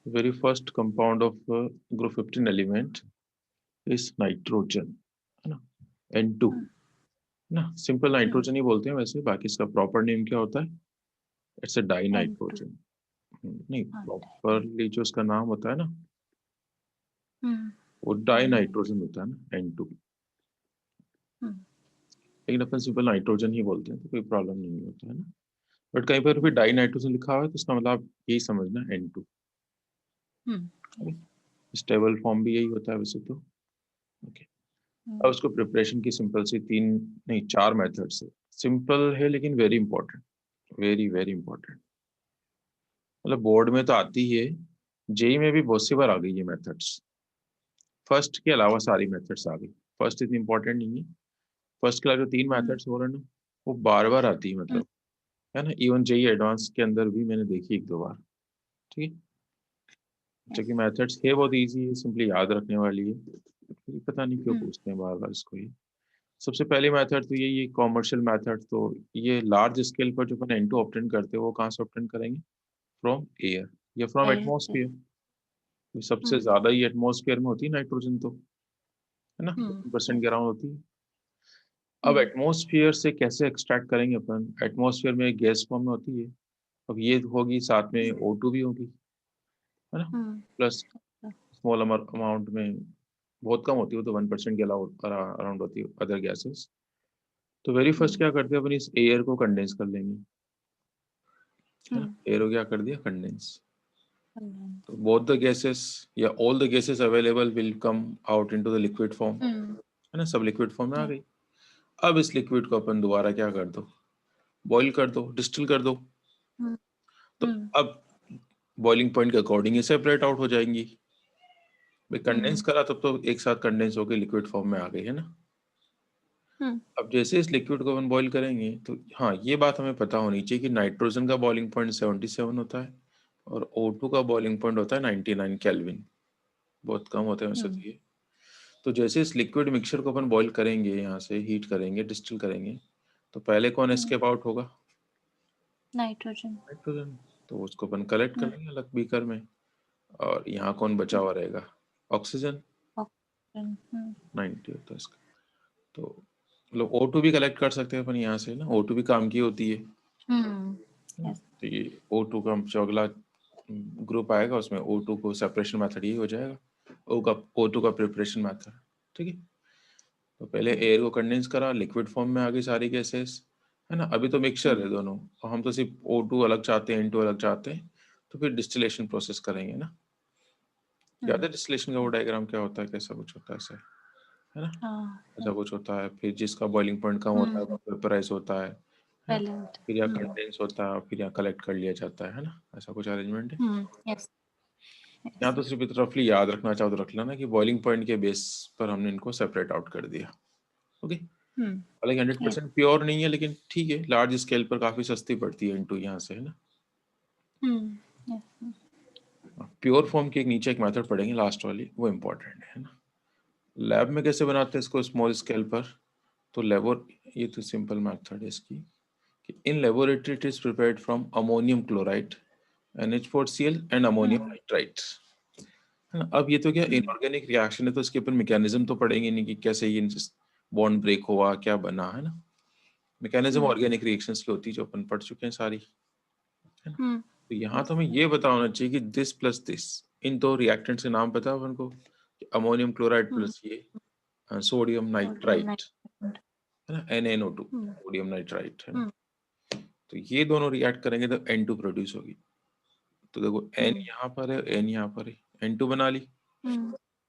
Very first compound of group 15 element is nitrogen, है ना, N2, ना सिंपल नाइट्रोजन ही बोलते हैं वैसे, बाकी इसका प्रॉपर नेम क्या होता है? It's a di N2. Nitrogen. नहीं, हाँ, प्रॉपरली जो इसका नाम होता है ना, हम्म, वो डाई नाइट्रोजन होता है ना, N2। हम्म, लेकिन अपन सिंपल नाइट्रोजन ही बोलते हैं, तो कोई प्रॉब्लम नहीं होता है ना। बट कहीं पर भी डाई नाइट्रोजन लिखा हुआ है तो इसका मतलब आप यही समझना, N2। yes, स्टेबल फॉर्म भी यही होता है वैसे तो। ओके, अब उसको प्रिपरेशन की सिंपल सी तीन, नहीं 4 मेथड्स है। सिंपल है लेकिन very important, very very important. मतलब बोर्ड में तो आती ही है, जेई में भी बहुत सी बार आ गई ये मेथड्स। फर्स्ट के अलावा सारी मेथड्स आ गई। फर्स्ट इतनी इंपॉर्टेंट नहीं है। फर्स्ट के अलावा जो 3 मेथड्स हो रहे हैं ना, वो बार बार आती है, मतलब है ना। इवन जेई एडवांस के अंदर भी मैंने देखी 1-2 बार। ठीक है, जो कि मेथड्स है बहुत इजी है, सिंपली याद रखने वाली है। फिर पता नहीं क्यों पूछते हैं बार बार इसको ये। सबसे पहली मेथड तो यही है, कॉमर्शियल मेथड। तो ये लार्ज स्केल पर जो अपन N2 ऑब्टेन करते हैं, वो कहाँ से ऑब्टेन करेंगे? फ्रॉम एयर या फ्रॉम एटमॉस्फेयर। सबसे ज्यादा ही एटमॉस्फेयर में होती है नाइट्रोजन तो, है ना, 1% के अराउंड होती है। अब एटमॉस्फेयर से कैसे एक्सट्रैक्ट करेंगे अपन? एटमॉस्फेयर में गैस फॉर्म में होती है। अब ये होगी, साथ में O2 भी होगी, है ना, प्लस स्मॉल अमाउंट में, बहुत कम होती है वो तो, 1% के अलावा अराउंड होती है अदर गैसेस। तो वेरी फर्स्ट क्या करते हैं अपन, इस एयर को कंडेंस कर लेंगे, है ना। एयर को क्या कर दिया? कंडेंस। तो both the gases या all the gases available will come out into the liquid form, है ना, सब लिक्विड फॉर्म में आ गई। अब इस लिक्विड को अपन दोबारा क्या कर दो? बॉईल कर दो, डिस्टिल कर दो। तो अब बॉइलिंग पॉइंट के अकॉर्डिंग ही सेपरेट आउट हो जाएंगी। भाई कंडेंस करा तब तो एक साथ कंडेंस होकर लिक्विड फॉर्म में आ गई, है ना। अब जैसे इस लिक्विड को अपन बॉईल करेंगे तो हाँ, ये बात हमें पता होनी चाहिए कि नाइट्रोजन का बॉइलिंग पॉइंट 77 होता है और O2 का बॉइलिंग पॉइंट होता है 99 केल्विन। बहुत कम होते हैं वैसे तो ये। तो जैसे इस लिक्विड मिक्सचर को अपन बॉईल करेंगे, यहाँ से हीट करेंगे, डिस्टिल करेंगे, तो पहले कौन एस्केप आउट होगा? नाइट्रोजन। नाइट्रोजन। तो उसको अपन कलेक्ट कर लेंगे अलग बीकर में, और यहाँ कौन बचा हुआ रहेगा? ऑक्सीजन। 90 होता है इसका। तो मतलब O2 भी कलेक्ट कर सकते हैं अपन यहाँ से ना, O2 भी काम की होती है। तो ये O2 का जो अगला ग्रुप आएगा उसमें O2 को सेपरेशन मेथड ही हो जाएगा, O2 का प्रिपरेशन मेथड। ठीक है, तो पहले एयर को कंडेंस करा, लिक्विड फॉर्म में आ गई सारी गैसेस, है ना। अभी तो मिक्सचर है दोनों, और हम तो सिर्फ O2 अलग चाहते हैं, N2 अलग चाहते हैं, तो फिर डिस्टिलेशन प्रोसेस करेंगे ना। याद है डिस्टिलेशन का वो डायग्राम क्या होता है, कैसा कुछ होता है ऐसे, है ना, ऐसा कुछ होता है। फिर जिसका बॉइलिंग पॉइंट कम होता है वो वेपराइज होता है ना? फिर यहाँ कंडेंस होता है, फिर यहाँ कलेक्ट कर लिया जाता है ना, ऐसा कुछ अरेंजमेंट है। यहाँ तो सिर्फ रफली याद रखना चाहो तो रख लेना कि बॉइलिंग पॉइंट के बेस पर हमने इनको सेपरेट आउट कर दिया। ओके, हालांकि 100% प्योर नहीं है, लेकिन ठीक है, लार्ज स्केल पर काफी सस्ती पड़ती है N2 यहाँ से, है ना। प्योर फॉर्म के एक नीचे एक मेथड पढ़ेंगे लास्ट वाली, वो इम्पोर्टेंट है ना। लैब में कैसे बनाते हैं इसको स्मॉल स्केल पर? तो ये तो सिंपल मेथड है इसकी कि in laboratory it is prepared from ammonium chloride NH4Cl and ammonium nitrite, है ना। अब ये तो क्या इनऑर्गेनिक रिएक्शन है, तो इसके ऊपर मैकेनिज्म तो पढ़ेंगे नहीं कि कैसे ये बॉन्ड ब्रेक हुआ, क्या बना, है ना। मैकेनिज्म ऑर्गेनिक रिएक्शंस की होती है जो अपन पढ़ चुके हैं सारी, है ना। तो यहाँ तो हमें ये पता होना चाहिए कि दिस प्लस दिस, इन दो रिएक्टेंट के नाम पता है अपन को, अमोनियम क्लोराइड प्लस ये सोडियम नाइट्राइट, है ना, NaNO2, सोडियम नाइट्राइट, है ना। तो ये दोनों रिएक्ट करेंगे तो N2 प्रोड्यूस होगी। तो देखो N यहाँ पर है, N यहाँ पर है, N2 बना ली।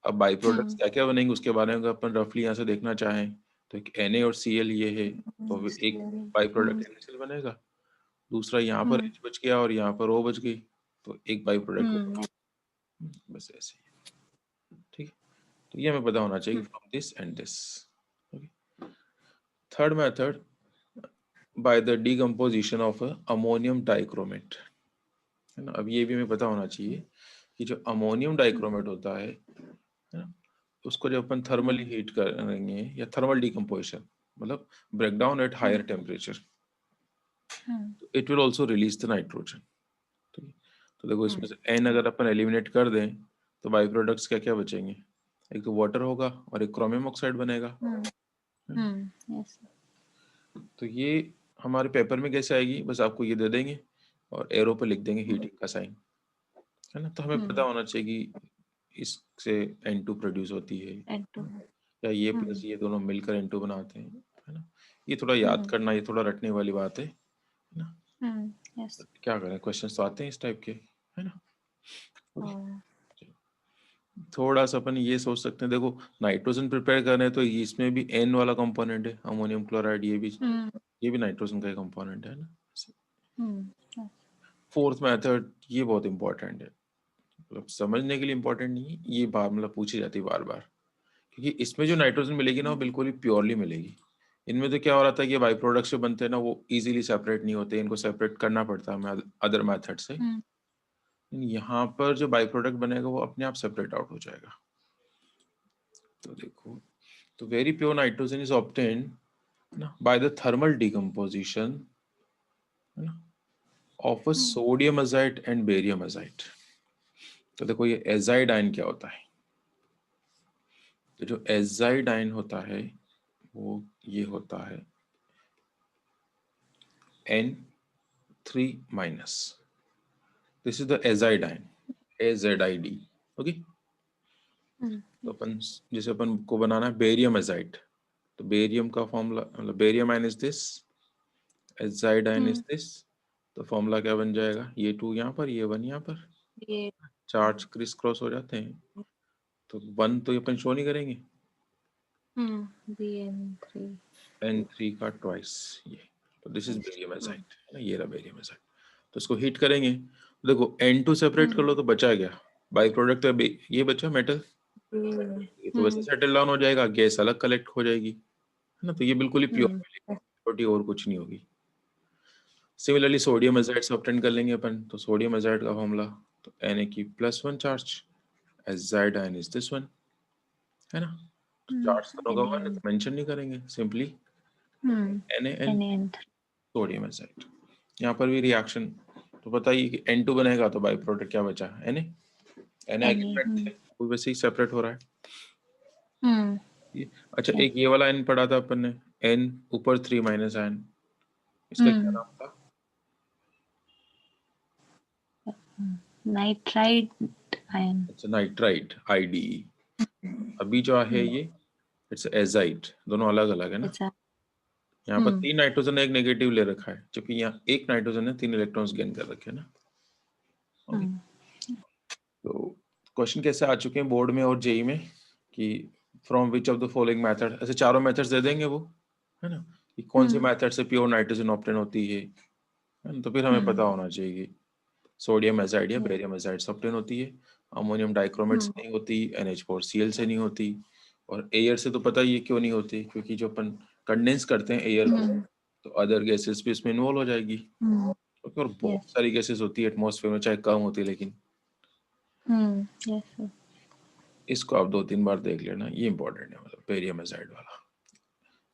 अब बाई प्रोडक्ट्स क्या क्या बनेंगे उसके बारे में अपन रफली यहाँ से देखना चाहें तो एक Na और Cl ये है, तो एक बाई प्रोडक्ट NaCl बनेगा। दूसरा यहाँ पर H बच गया और यहाँ पर O बच गई, तो एक बाई प्रोडक्ट, बस ऐसे ही। ठीक है, तो ये हमें पता होना चाहिए from this and this. Third method, by the decomposition of ammonium dichromate, है ना। अब ये भी हमें पता होना चाहिए कि जो अमोनियम डाइक्रोमेट होता है ना, उसको जब अपन थर्मली हीट करेंगे या थर्मल डिकम्पोजिशन, मतलब breakdown at higher temperature, it will also release the nitrogen. तो तो देखो इसमें से N अगर अपन एलिमिनेट कर दें तो बाई प्रोडक्ट्स क्या क्या बचेंगे, एक तो वाटर होगा और एक क्रोमियम ऑक्साइड बनेगा। यस तो ये हमारे पेपर में कैसे आएगी, बस आपको ये दे देंगे और एरो पे लिख देंगे हीटिंग का साइन, है ना। तो हमें पता होना चाहिए कि इससे N2 प्रोड्यूस होती है N2 या ये प्लस ये दोनों मिलकर N2 बनाते हैं, है ना। ये थोड़ा याद करना, ये थोड़ा रटने वाली बात है ना। यस क्या करें, क्वेश्चंस तो आते हैं इस टाइप के, है ना। थोड़ा सा अपन ये सोच सकते हैं, देखो नाइट्रोजन प्रिपेयर कर रहे हैं तो इसमें भी N वाला कंपोनेंट है, अमोनियम क्लोराइड, ये भी नाइट्रोजन का कंपोनेंट है ना। फोर्थ मेथड ये बहुत इंपॉर्टेंट है, मतलब समझने के लिए इंपॉर्टेंट नहीं है, ये बार मतलब पूछी जाती है बार बार, क्योंकि इसमें जो नाइट्रोजन मिलेगी ना वो बिल्कुल ही प्योरली मिलेगी। इनमें तो क्या हो रहा था कि बाई प्रोडक्ट्स जो बनते हैं ना वो इजीली सेपरेट नहीं होते, इनको सेपरेट करना पड़ता है हमें अदर मेथड से। यहाँ पर जो बाई प्रोडक्ट बनेगा वो अपने आप सेपरेट आउट हो जाएगा। तो देखो, तो very pure nitrogen is obtained ना बाय द थर्मल डिकम्पोजिशन, है ना, of a sodium azide and barium azide. तो देखो ये एजाइड आयन क्या होता है, तो जो एजाइड आयन होता है वो ये होता है N3 minus, this is the azide ion, AZID। Okay, तो अपन जैसे अपन को बनाना है बेरियम एजाइड, तो बेरियम का फॉर्मूला मतलब barium ion is this, azide ion is this, तो फॉर्मूला क्या बन जाएगा, ये 2 यहाँ पर ये 1 यहाँ पर, ये चार्ज क्रिस क्रॉस हो जाते हैं, तो 1 तो ये अपन शो नहीं करेंगे, BN3 N3 का ट्वाइस ये, तो दिस इज बेरियम एजाइड, है ना, ये रहा बेरियम एजाइड। तो इसको हीट करेंगे, देखो N2 सेपरेट कर लो तो बचा क्या, बाई प्रोडक्ट तो ये बचा मेटल, ये तो वैसे सेटल डाउन हो जाएगा, गैस अलग कलेक्ट हो जाएगी, है ना। तो ये बिल्कुल ही प्योर मिलेगी, और कुछ नहीं होगी। सिमिलरली सोडियम एजाइड से ऑब्टेन कर लेंगे अपन, तो सोडियम एजाइड का फॉर्मूला तो Na की +1 charge, azide ion is this one, है ना। तो चार्ज दोनों का 1 है तो मेंशन नहीं करेंगे, simply NaN NN3 sodium azide. यहाँ पर भी रिएक्शन, तो बताइए कि N2 बनेगा तो बाई प्रोडक्ट क्या बचा, Na Na वो वैसे ही सेपरेट हो रहा है। अच्छा, yes एक ये वाला N पढ़ा था अपन ने, N ऊपर 3 माइनस आयन, इसका क्या नाम था, nitride ion अच्छा नाइट्राइड, IDE। अभी जो है ये इट्स एजाइड, दोनों अलग अलग है ना। it's a यहाँ पर 3 नाइट्रोजन ने एक नेगेटिव ले रखा है, जबकि यहाँ एक नाइट्रोजन ने 3 इलेक्ट्रॉन्स गेन कर रखे हैं ना। ओके, तो क्वेश्चन कैसे आ चुके हैं बोर्ड में और जेई में कि from which of the following method, ऐसे चारों मेथड्स दे देंगे वो, है ना, कि कौन से मेथड से प्योर नाइट्रोजन ऑब्टेन होती है ना? तो फिर हमें पता होना चाहिए कि सोडियम एजाइड या बेरियम एजाइड से ऑब्टेन होती है, अमोनियम डाइक्रोमेट से नहीं होती, NH4Cl से नहीं होती, और एयर से तो पता ही है क्यों नहीं होती, क्योंकि जो अपन कंडेंस करते हैं एयर को तो अदर गैसेस भी इसमें इन्वॉल्व हो जाएगी। ओके, और बहुत सारी गैसेस होती है एटमॉस्फेयर में, चाहे कम होती है, लेकिन yes sir. इसको आप 2-3 बार देख लेना, ये इंपॉर्टेंट है, मतलब बेरियम एजाइड वाला।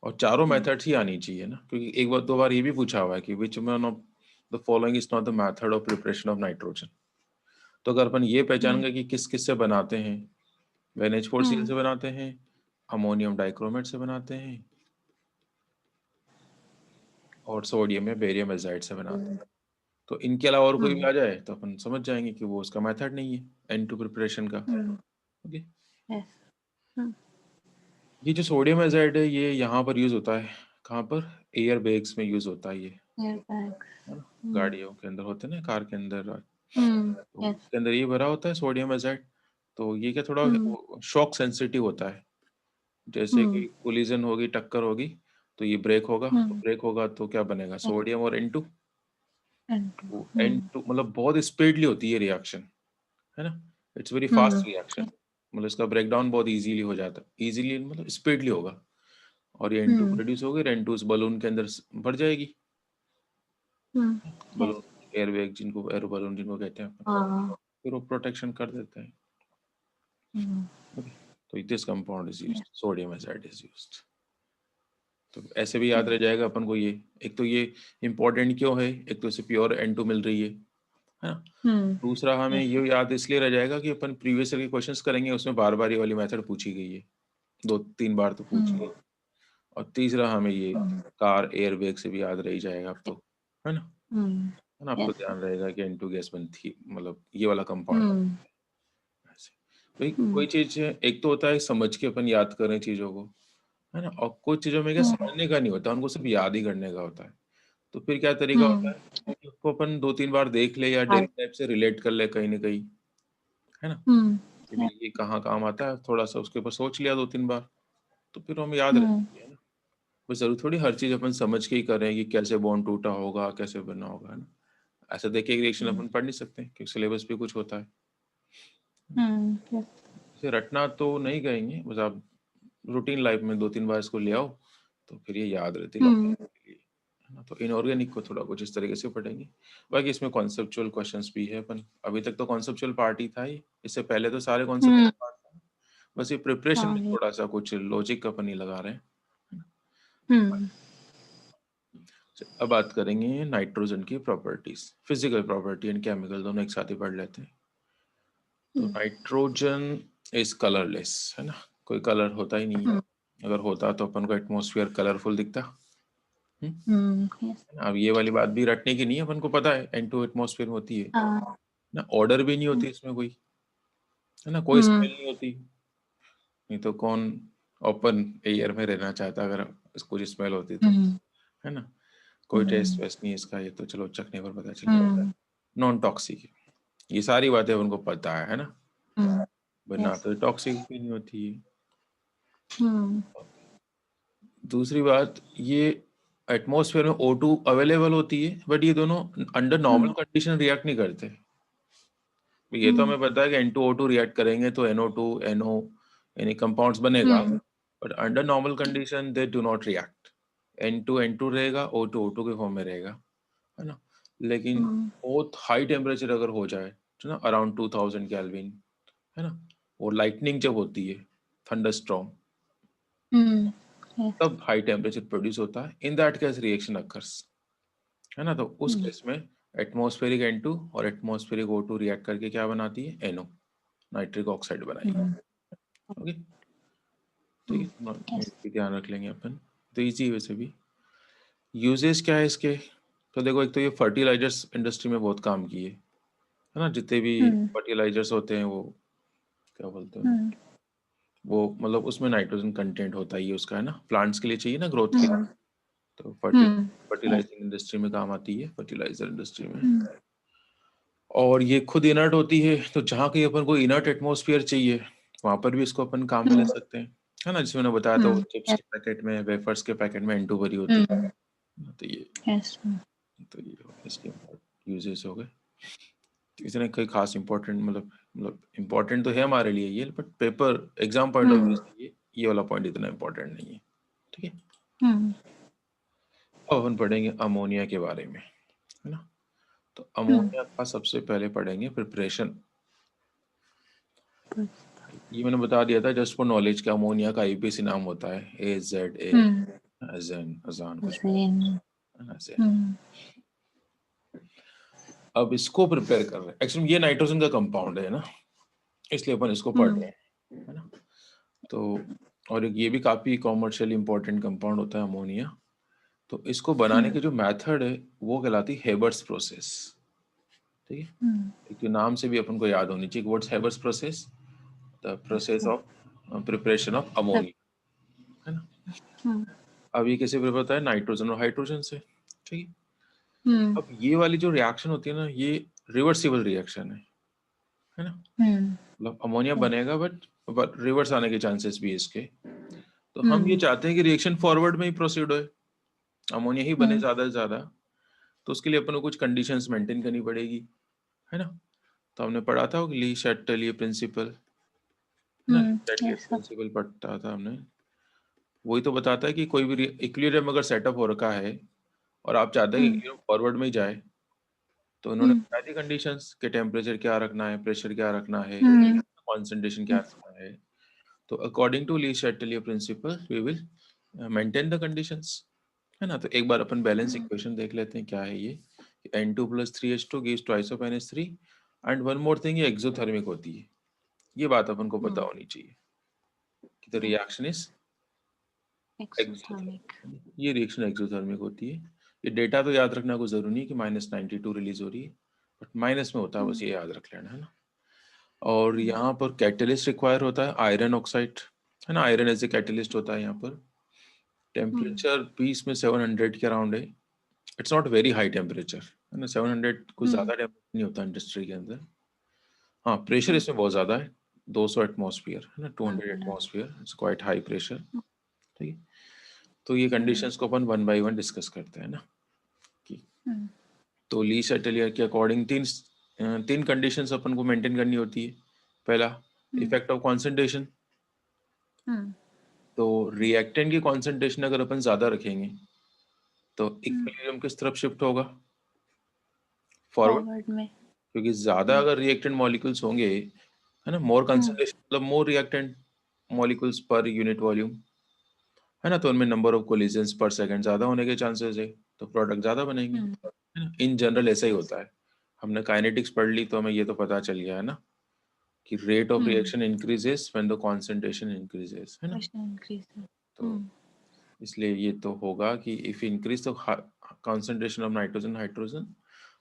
और चारों मेथड्स ही आनी चाहिए ना, क्योंकि एक बार 2 बार ये भी पूछा हुआ है कि which one of the following is not the method of preparation of nitrogen. तो अगर अपन ये पहचान गए कि किस किस से बनाते हैं, NH4Cl से बनाते हैं, अमोनियम डाइक्रोमेट से बनाते हैं, और सोडियम या बेरियम एजाइड से बनाते हैं, तो इनके अलावा और कोई भी आ जाए तो अपन समझ जाएंगे कि वो उसका मेथड नहीं है N2 प्रिपरेशन का। ओके, Yes ये जो सोडियम एजाइड है ये यहाँ पर यूज होता है, कहाँ पर, एयर बैग्स में यूज होता है ये, airbags है ना, गाड़ियों के अंदर होते हैं ना, कार के अंदर, तो yes उसके अंदर ये भरा होता है सोडियम एजाइड। तो ये क्या थोड़ा शॉक सेंसिटिव होता है, जैसे कि कोलिजन होगी, टक्कर होगी, तो ये ब्रेक होगा, तो ब्रेक होगा तो क्या बनेगा, सोडियम और N2, N2 N2 मतलब बहुत स्पीडली होती है रिएक्शन, है ना, इट्स वेरी फास्ट रिएक्शन, मतलब इसका ब्रेकडाउन बहुत इजीली हो जाता है, इजीली मतलब स्पीडली होगा, और ये N2 प्रोड्यूस होगी, N2 इस बलून के अंदर भर जाएगी, yes बलून, एयर बैग जिनको, एरो बलून जिनको कहते हैं अपन, फिर वो प्रोटेक्शन कर देते हैं। ओके, तो this compound is used, sodium azide is used. तो ऐसे भी याद रह जाएगा अपन को ये, एक तो ये इम्पोर्टेंट क्यों है, एक तो इसे प्योर N2 मिल रही है, है ना। दूसरा हमें ये याद इसलिए रह जाएगा कि अपन प्रीवियस ईयर के क्वेश्चंस करेंगे, उसमें बार बार ये वाली मेथड पूछी गई है, 2-3 बार तो पूछी है। और तीसरा हमें ये कार एयर बैग से भी याद रह ही जाएगा अब तो, है ना। है ना, आपको ध्यान रहेगा कि N2 गैस बनती है, मतलब ये वाला कंपाउंड ऐसे। भाई कोई चीज एक तो होता है समझ के अपन याद करें चीजों को, है ना, और कुछ चीजों में क्या समझने का नहीं होता, उनको सिर्फ याद ही करने का होता है। तो फिर क्या तरीका होता है कि उसको अपन 2-3 बार देख ले या डेली टाइप से रिलेट कर ले कहीं ना कहीं, है ना, कि भाई ये कहाँ काम आता है, थोड़ा सा उसके ऊपर सोच लिया 2-3 बार, तो फिर हमें याद रहती है ना। बस जरूर थोड़ी हर चीज अपन समझ के ही करें कि कैसे बॉन्ड टूटा होगा, कैसे बना होगा, है ना। ऐसा देख के एक रिएक्शन अपन पढ़ नहीं सकते क्योंकि सिलेबस भी कुछ होता है। इसे रटना तो नहीं कहेंगे, बस आप रूटीन लाइफ में 2-3 बार इसको ले आओ तो फिर ये याद रहती है लंबे टाइम के लिए, है ना। तो इनऑर्गेनिक को थोड़ा कुछ इस तरीके से पढ़ेंगे। बाकी इसमें कॉन्सेप्चुअल क्वेश्चंस भी है, अपन अभी तक तो कॉन्सेप्चुअल पार्ट ही था ही, इससे पहले तो सारे कॉन्सेप्चुअल पार्ट था, बस ये प्रिपरेशन में थोड़ा सा कुछ लॉजिक अपन ही लगा रहे हैं। अब बात करेंगे नाइट्रोजन की properties, physical property and chemical दोनों एक साथ ही पढ़ लेते हैं। तो नाइट्रोजन इज कलरलेस, है ना, कोई कलर होता ही नहीं है। अगर होता तो अपन को एटमॉस्फेयर कलरफुल दिखता। अब ये वाली बात भी रटने की नहीं है, अपन को पता है N2 एटमॉस्फेयर में होती है ना, ऑर्डर भी नहीं होती इसमें कोई, है ना, कोई स्मेल नहीं होती। नहीं तो कौन ओपन एयर में रहना चाहता अगर इसको कुछ स्मेल होती तो, है ना। कोई टेस्ट वेस्ट नहीं इसका, ये तो चलो चखने पर पता चल जाता है। नॉन टॉक्सिक, ये सारी बातें उनको पता है ना, वरना तो टॉक्सिक भी नहीं होती है। दूसरी बात, ये एटमॉस्फेयर में O2 अवेलेबल होती है, बट ये दोनों अंडर नॉर्मल कंडीशन रिएक्ट नहीं करते। ये तो हमें पता है कि N2O2 रिएक्ट करेंगे तो NO2 NO यानी कंपाउंड्स बनेगा, but under normal condition they do not react. N2 N2 रहेगा, O2 O2 के फॉर्म में रहेगा, है ना। लेकिन बहुत हाई टेम्परेचर अगर हो जाए तो ना अराउंड 2000 केल्विन, है ना, वो लाइटनिंग जब होती है, थंडर स्टॉर्म, तब हाई टेम्परेचर प्रोड्यूस होता है, इन दैट केस रिएक्शन अकर्स, है ना। तो उस केस में एटमॉस्फेरिक N2 और एटमॉस्फेरिक O2 रिएक्ट करके क्या बनाती है, NO, नाइट्रिक ऑक्साइड बनाएगी। ओके, ठीक है, ध्यान रख लेंगे अपन, तो इजी है वैसे भी। यूजेस क्या है इसके, तो देखो एक तो ये फर्टिलाइजर्स इंडस्ट्री में बहुत काम की है ना, जितने भी फर्टिलाइजर्स होते हैं वो क्या बोलते हैं, वो मतलब उसमें नाइट्रोजन कंटेंट होता ही है उसका, है ना, प्लांट्स के लिए चाहिए ना ग्रोथ के लिए, तो फर्टिलाइजिंग इंडस्ट्री में काम आती है, फर्टिलाइजर इंडस्ट्री में। और ये खुद इनर्ट होती है, तो जहाँ कहीं अपन को इनर्ट एटमॉस्फेयर चाहिए वहां पर भी इसको अपन काम में ले सकते हैं, है ना। जिसमें मैंने बताया था वो चिप्स के पैकेट में, वेफर्स के पैकेट में N2 भरी होती है, तो ये हो गया इसके यूजेस हो गए। तो इतने कोई खास इंपॉर्टेंट मतलब इम्पोर्टेंट तो है हमारे लिए ये, but paper exam point of view से ये वाला पॉइंट इतना इम्पोर्टेंट नहीं है, ठीक है। अब अपन पढ़ेंगे अमोनिया के बारे में, है ना। तो अमोनिया का सबसे पहले पढ़ेंगे प्रिपरेशन। ये मैंने बता दिया था जस्ट फॉर नॉलेज, का अमोनिया का आईपीसी नाम होता है AZA, अज़ान, अज़ान कुछ ऐसे। अब इसको प्रिपेयर कर रहे हैं, एक्चुअली ये नाइट्रोजन का कंपाउंड है ना, इसलिए अपन इसको पढ़ रहे हैं, है ना। तो और ये भी काफी कॉमर्शियली इंपॉर्टेंट कंपाउंड होता है अमोनिया। तो इसको बनाने की जो मेथड है वो कहलाती है हेबर्स प्रोसेस, ठीक है। एक तो नाम से भी अपन को याद होनी चाहिए, what's Haber's process, the process of preparation of ammonia, है ना। अब ये कैसे प्रिपेयर होता है, नाइट्रोजन और हाइड्रोजन से, ठीक है। अब ये वाली जो रिएक्शन होती है ना, ये रिवर्सिबल रिएक्शन है ना, मतलब अमोनिया बनेगा बट रिवर्स आने के चांसेस भी है इसके। तो हम ये चाहते हैं कि रिएक्शन फॉरवर्ड में ही प्रोसीड होए, अमोनिया ही बने ज्यादा से ज्यादा, तो उसके लिए अपन को कुछ कंडीशंस मेंटेन करनी पड़ेगी, है ना। तो हमने पढ़ा था ली शैटलिए प्रिंसिपल, है ना, शैटलिए प्रिंसिपल पढ़ता था हमने। वही तो बताता है कि कोई भी इक्विलिब्रियम अगर सेटअप हो रखा है और आप चाहते हैं कि इक्विलिब्रियम फॉरवर्ड में ही जाए, तो उन्होंने बताई थी कंडीशंस कि टेम्परेचर क्या रखना है, प्रेशर क्या रखना है, कॉन्सेंट्रेशन क्या रखना है। तो according to Le Chatelier principle we will maintain the conditions, है ना। तो एक बार अपन बैलेंस इक्वेशन देख लेते हैं क्या है ये, N2 plus 3H2 gives twice of NH3 and one more thing, ये एक्सोथर्मिक होती है। ये बात अपन को पता होनी चाहिए कि the reaction is Exothermic. ये रिएक्शन एक्सोथर्मिक होती है। ये डेटा तो याद रखना कोई जरूरी नहीं कि -92 रिलीज हो रही है, बट माइनस में होता है, बस ये याद रख लेना है ना। और यहाँ पर कैटलिस्ट रिक्वायर होता है आयरन ऑक्साइड, है ना, आयरन एज ए कैटलिस्ट होता है यहाँ पर। टेम्परेचर 20 में 700 के अराउंड है। It's not very high temperature, है ना, 700 कुछ ज्यादा टेम्परेचर नहीं होता इंडस्ट्री के अंदर। हाँ, प्रेशर इसमें बहुत ज्यादा है, 200 एटमॉस्फेयर, है ना, 200 atmosphere, it's quite high pressure. ठीक है, तो ये कंडीशंस को अपन 1 बाय 1 डिस्कस करते हैं ना। कि तो ली सेटलियर के अकॉर्डिंग तीन कंडीशंस अपन को मेंटेन करनी होती है। पहला, इफेक्ट ऑफ कॉन्सेंट्रेशन। तो रिएक्टेंट की कॉन्सेंट्रेशन अगर अपन ज्यादा रखेंगे तो इक्विलिब्रियम किस तरफ शिफ्ट होगा? फॉरवर्ड में। क्योंकि ज्यादा अगर रिएक्टेंट मॉलिक्यूल्स होंगे, है ना, मोर कंसंट्रेशन मतलब more reactant molecules per unit volume, है ना, तो उनमें number of collisions per second ज्यादा होने के चांसेस है, तो प्रोडक्ट ज्यादा बनेंगे, है ना। इन जनरल ऐसा ही होता है। हमने काइनेटिक्स पढ़ ली तो हमें ये तो पता चल गया है ना कि rate of reaction increases when the concentration increases, है ना। तो इसलिए ये तो होगा कि if increase the concentration of nitrogen hydrogen,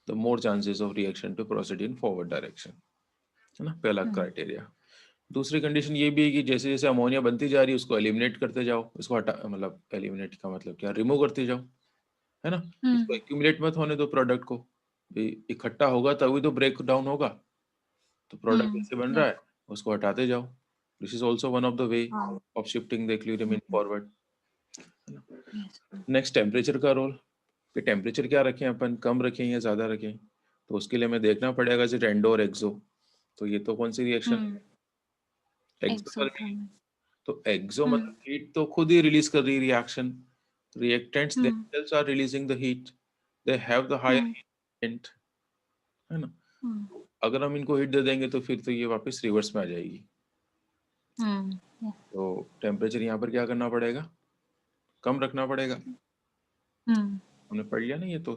the more chances of reaction to proceed in forward direction, है ना, पहला क्राइटेरिया। दूसरी कंडीशन ये भी है कि जैसे जैसे अमोनिया बनती जा रही है उसको एलिमिनेट करते जाओ, इसको हटा, मतलब एलिमिनेट का मतलब क्या, रिमूव करते जाओ, है ना। इसको एक्यूमुलेट मत होने दो प्रोडक्ट को, इकट्ठा होगा तभी तो ब्रेक डाउन होगा। तो प्रोडक्ट कैसे बन रहा है उसको हटाते जाओ। This is also one of the way of shifting the equilibrium in forward. Next, temperature का रोल। कि टेम्परेचर क्या रखें अपन, कम रखें या ज्यादा रखें, तो उसके लिए हमें देखना पड़ेगा जैसे एंडो और एक्सो। तो ये तो कौन सी रिएक्शन है? एक्सोथर्मिक। तो एक्सो मतलब हीट तो खुद ही रिलीज कर रही है reaction, reactants themselves are releasing the heat, they have the higher heat, है ना। अगर हम इनको हीट दे देंगे तो फिर तो ये वापस रिवर्स में आ जाएगी। तो टेम्परेचर यहाँ पर क्या करना पड़ेगा, कम रखना पड़ेगा। हमने पढ़ लिया ना ये तो।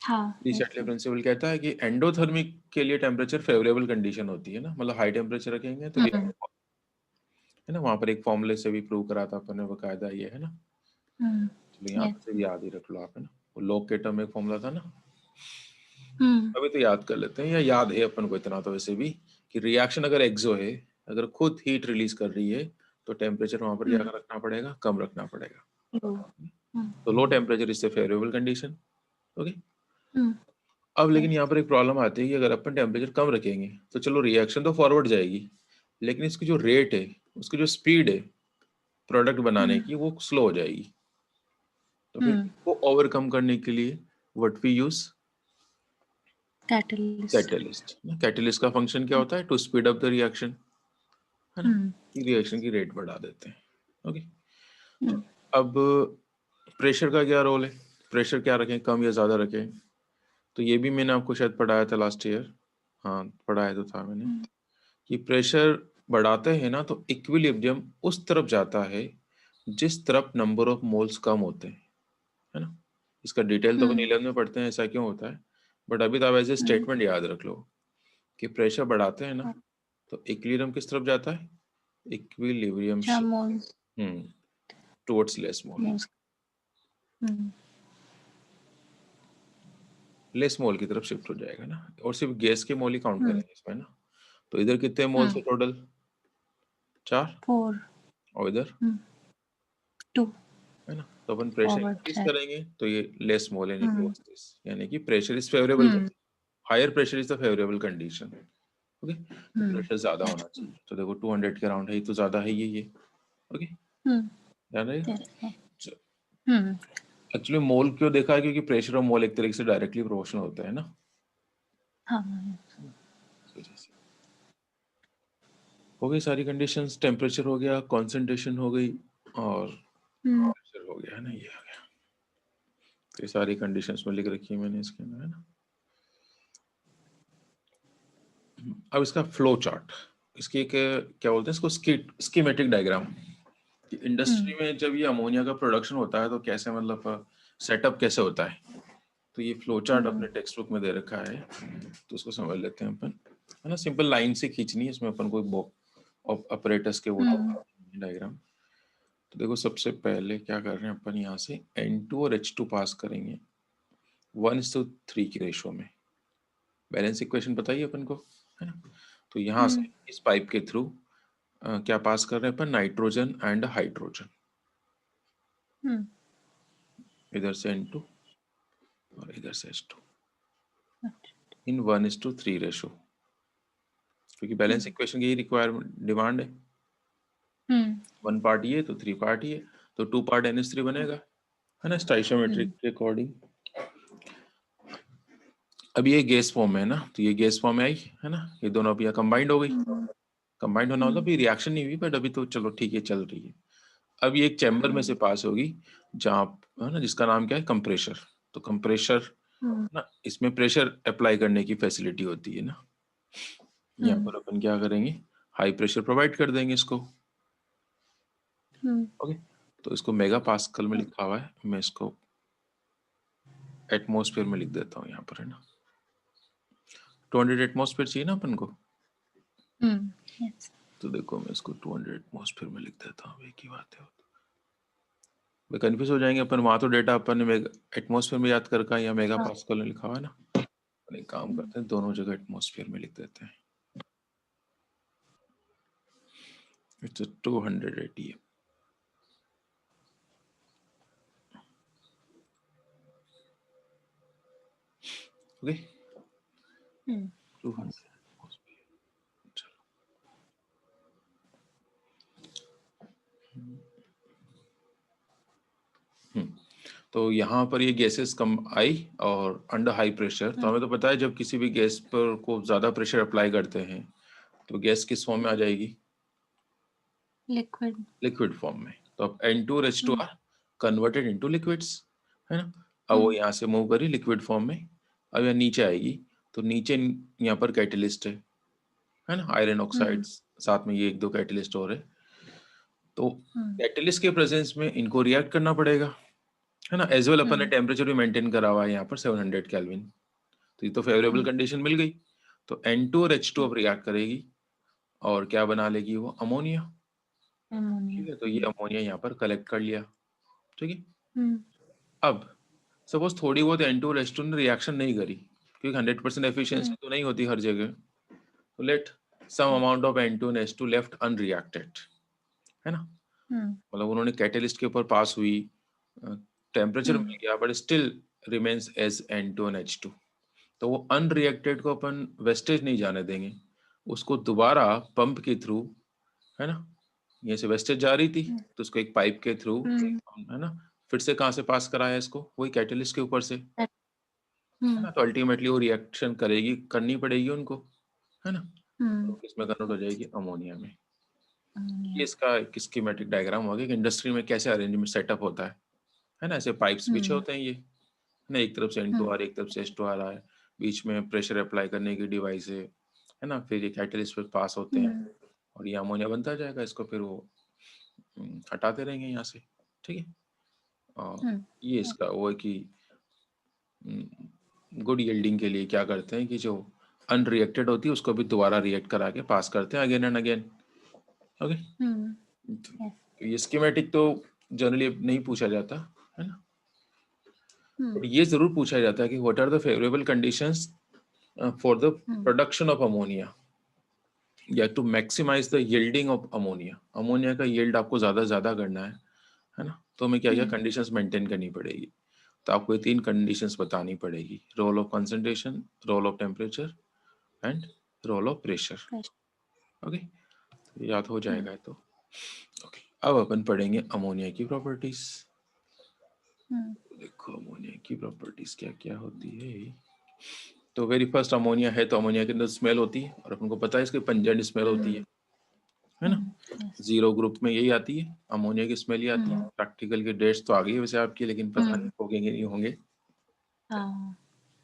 प्रिंसिपल कहता है कि एंडोथर्मिक के लिए टेम्परेचर फेवरेबल कंडीशन होती है ना, मतलब हाई टेम्परेचर रखेंगे तो है ना, वहां पर एक फॉर्मूले से भी प्रूव करा था अपन ने बकायदा, ये है ना। चलो यहाँ पे से भी याद ही रख लो आप, है ना, वो लॉग के टर्म एक फॉर्मूला था ना। अभी तो याद कर लेते हैं, या याद है अपन को इतना तो वैसे भी, कि रिएक्शन अगर एक्सो है, अगर खुद हीट रिलीज कर रही है तो टेम्परेचर वहां पर क्या रखना पड़ेगा, कम रखना पड़ेगा। तो लो टेम्परेचर इससे फेवरेबल कंडीशन। ओके, अब लेकिन यहाँ पर एक प्रॉब्लम आती है कि अगर अपन टेम्परेचर कम रखेंगे तो चलो रिएक्शन तो फॉरवर्ड जाएगी, लेकिन इसकी जो रेट है, उसकी जो स्पीड है प्रोडक्ट बनाने की, वो स्लो हो जाएगी। तो फिर वो ओवरकम करने के लिए what we use, catalyst. Catalyst का फंक्शन क्या होता है, to speed up the reaction, है ना, कि रिएक्शन की रेट बढ़ा देते हैं। ओके, अब प्रेशर का क्या रोल है, प्रेशर क्या रखें, कम या ज्यादा रखें? तो ये भी मैंने आपको शायद पढ़ाया था लास्ट ईयर, हाँ पढ़ाया तो था मैंने, कि प्रेशर बढ़ाते हैं ना तो इक्विलिब्रियम उस तरफ जाता है जिस तरफ नंबर ऑफ मोल्स कम होते हैं, है ना। इसका डिटेल तो अपन 11 में पढ़ते हैं ऐसा क्यों होता है, बट अभी तो आप ऐसे स्टेटमेंट याद रख लो कि प्रेशर बढ़ाते हैं ना तो इक्विलिब्रियम किस तरफ जाता है, इक्विलिब्रियम टुवर्ड्स लेस मोल, लेस मोल की तरफ शिफ्ट हो जाएगा ना। और सिर्फ गैस के मोल ही काउंट करेंगे इसमें ना। तो इधर कितने मोल्स है टोटल, 4, और इधर 2, है ना। तो अपन प्रेशर इंक्रीज करेंगे तो ये लेस मोल यानी कि pressure is favourable, higher pressure is the favourable condition. Okay, तो प्रेशर ज्यादा होना चाहिए। तो देखो 200 के अराउंड है तो ज्यादा है ये। ओके, ध्यान रखिए। एक्चुअली मोल क्यों देखा है, क्योंकि प्रेशर और मोल एक तरीके से डायरेक्टली प्रोपोर्शनल होता है ना। हो गई सारी कंडीशंस, टेम्परेचर हो गया, कंसंट्रेशन हो गई, और प्रेशर हो गया, है ना, ये आ गया। तो ये सारी कंडीशंस में लिख रखी है मैंने इसके अंदर, है ना। अब इसका फ्लो चार्ट, इसकी एक क्या बोलते हैं इसको, स्कीमेटिक डायग्राम। इंडस्ट्री में जब ये अमोनिया का प्रोडक्शन होता है तो कैसे, मतलब सेटअप कैसे होता है। तो ये फ्लो चार्ट अपने टेक्स्ट बुक में दे रखा है, तो उसको समझ लेते हैं अपन, है ना। सिंपल लाइन से खींचनी है, इसमें अपन कोई ऑपरेटर्स के वो डायग्राम। तो देखो सबसे पहले क्या कर रहे हैं अपन, यहाँ से N2 और H2 पास करेंगे 1:3 की रेशो में। बैलेंस इक्वेशन बताइए अपन को, है ना। तो यहाँ से इस पाइप के थ्रू क्या पास कर रहे हैं अपन, नाइट्रोजन एंड हाइड्रोजन। इधर से N2 और इधर से H2 इन 1:3 रेशो, क्योंकि बैलेंस इक्वेशन की यही रिक्वायरमेंट डिमांड है। 1 पार्ट ये तो 3 पार्ट ये, तो 2 पार्ट NH3 बनेगा, है ना, स्टोइचियोमेट्रिक के अकॉर्डिंग। अब ये गैस फॉर्म है ना, तो ये गैस फॉर्म में आई, है ना, ये दोनों अब यहाँ कंबाइंड हो गई। कंबाइंड होना मतलब ये रिएक्शन नहीं हुई, बट अभी तो चलो ठीक है, चल रही है। अब ये एक चैम्बर में से पास होगी, जहाँ, है ना, जिसका नाम क्या है, कंप्रेशर। तो कंप्रेशर ना, इसमें प्रेशर अप्लाई करने की फैसिलिटी होती है ना। यहाँ पर अपन क्या करेंगे, हाई प्रेशर प्रोवाइड कर देंगे इसको। ओके, तो इसको मेगा पास्कल में लिखा हुआ है, मैं इसको एटमॉस्फेयर में लिख देता हूँ यहाँ पर, है ना। 200 एटमॉस्फेयर चाहिए ना अपन को। yes. तो देखो मैं इसको 200 एटमॉस्फेयर में लिख देता हूँ, एक ही बात है। वे कंफ्यूज हो जाएंगे अपन, वहां तो डेटा अपन ने एटमॉस्फेयर में याद करके या मेगा पास्कल में लिखा हुआ है ना। अपन एक काम करते हैं, दोनों जगह एटमॉस्फेयर में लिख देते हैं। It's 200 ATM। Okay, 200 atmosphere. चलो, तो यहाँ पर ये गैसेस कम आई और अंडर हाई प्रेशर। तो हमें तो पता है जब किसी भी गैस पर को ज्यादा प्रेशर अप्लाई करते हैं तो गैस किस फॉर्म में आ जाएगी, लिक्विड फॉर्म में। तो अब N2 और H2 are converted into liquids, है ना। अब वो यहाँ से मूव करी लिक्विड फॉर्म में, अब यहाँ नीचे आएगी, तो नीचे यहाँ पर कैटलिस्ट है ना, आयरन ऑक्साइड, साथ में ये 1-2 कैटलिस्ट और है। तो कैटलिस्ट के प्रेजेंस में इनको रिएक्ट करना पड़ेगा, है ना। एज वेल अपन ने टेम्परेचर भी मेंटेन करा हुआ है यहाँ पर 700 केल्विन, तो ये तो फेवरेबल कंडीशन मिल गई। तो N2 और H2 अब रिएक्ट करेगी और क्या बना लेगी, वो अमोनिया। ठीक है, तो ये अमोनिया यहाँ पर कलेक्ट कर लिया, ठीक है। अब सपोज थोड़ी बहुत N2 और H2 ने रिएक्शन नहीं करी, क्योंकि 100% एफिशिएंसी तो नहीं होती हर जगह, तो let some amount of N2 and H2 left unreacted, है ना। मतलब उन्होंने कैटलिस्ट के ऊपर पास हुई, टेम्परेचर मिल गया, but still remains as N2 and H2। तो वो अनरिएक्टेड को अपन वेस्टेज नहीं जाने देंगे, उसको दोबारा पंप के थ्रू, है ना, ये से वेस्टेज जा रही थी तो उसको एक पाइप के थ्रू, है ना, फिर से कहाँ से पास कराया इसको, वही कैटलिस्ट के ऊपर से, है ना। तो अल्टीमेटली वो रिएक्शन करेगी, करनी पड़ेगी उनको, है ना। तो इसमें कन्वर्ट हो जाएगी अमोनिया में। ये इसका एक स्कीमेटिक डायग्राम होगा कि इंडस्ट्री में कैसे अरेंजमेंट सेटअप होता है ना। ऐसे पाइप्स बिछे होते हैं ये, है ना, एक तरफ से N2 आ रहा है, एक तरफ से H2 आ रहा है, बीच में प्रेशर अप्लाई करने की डिवाइस है ना, फिर ये कैटलिस्ट पे पास होते हैं और ये अमोनिया बनता जाएगा, इसको फिर वो हटाते रहेंगे यहाँ से, ठीक है। और ये इसका वो है कि गुड यील्डिंग के लिए क्या करते हैं कि जो अनरिएक्टेड होती है उसको भी दोबारा रिएक्ट करा के पास करते हैं अगेन एंड अगेन। ओके, तो ये स्कीमेटिक तो जनरली नहीं पूछा जाता, है ना। बट ये जरूर पूछा जाता है कि what are the favourable conditions for the production of ammonia, या to maximise the yielding of ammonia. Ammonia का यील्ड आपको ज्यादा से ज्यादा करना है ना, तो हमें क्या क्या कंडीशंस मेंटेन करनी पड़ेगी। तो आपको ये 3 कंडीशंस बतानी पड़ेगी, role of concentration, role of temperature and role of pressure. Okay, याद हो जाएगा तो। ओके, अब अपन पढ़ेंगे अमोनिया की प्रॉपर्टीज। देखो अमोनिया की प्रॉपर्टीज क्या क्या होती है। तो वेरी फर्स्ट अमोनिया है, तो अमोनिया के अंदर स्मेल होती है, और अपन को पता है इसकी पंजेंट स्मेल होती है ना। 0 ग्रुप में यही आती है, अमोनिया की स्मेल ही आती है। प्रैक्टिकल की डेट्स तो आ गई है वैसे आपकी, लेकिन पता नहीं होंगे नहीं होंगे,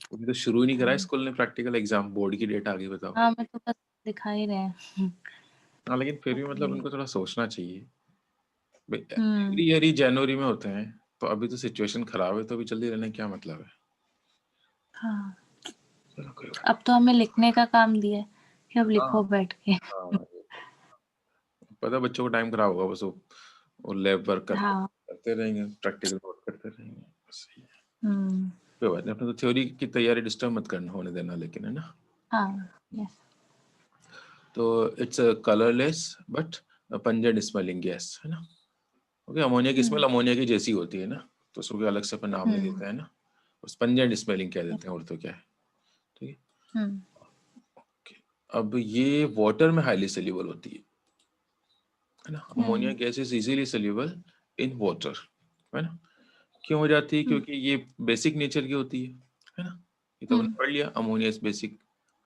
अभी तो शुरू ही नहीं करा स्कूल ने प्रैक्टिकल एग्जाम, बोर्ड की डेट आ गई, बताओ। हाँ, मैं तो बस दिखा ही रहे हैं। हाँ, लेकिन फिर भी मतलब उनको थोड़ा सोचना चाहिए। एवरी ईयर ही जनवरी में होते हैं, तो अभी तो सिचुएशन खराब है, तो अभी जल्दी रहने क्या मतलब है। हाँ, चलो कोई बात अब तो हमें लिखने का काम दिया है कि अब नहीं। हाँ लिखो बैठ के। हाँ ये पता है बच्चों को टाइम खराब होगा बस वो लैब वर्क करते हाँ। करते रहेंगे, प्रैक्टिकल नोट करते रहेंगे, बस यही है। हम्म। कोई बात नहीं, अपने तो थ्योरी की तैयारी डिस्टर्ब मत करना होने देना, लेकिन है ना। हाँ। यस। तो it's a colourless but pungent smelling gas, है ना। ओके, अमोनिया की स्मेल अमोनिया की जैसी होती है ना, तो उसको कोई अलग से अपन नाम नहीं देता है ना, उस पंजेंट स्मेलिंग कह देते हैं, और तो क्या है। ठीक है। हम्म। Okay. अब ये वाटर में हाईली सोल्यूबल होती है ना। Ammonia gas is easily soluble in water, है ना। क्यों हो जाती है? क्योंकि ये बेसिक नेचर की होती है ना। ये तो हमने पढ़ लिया, अमोनिया इज बेसिक, है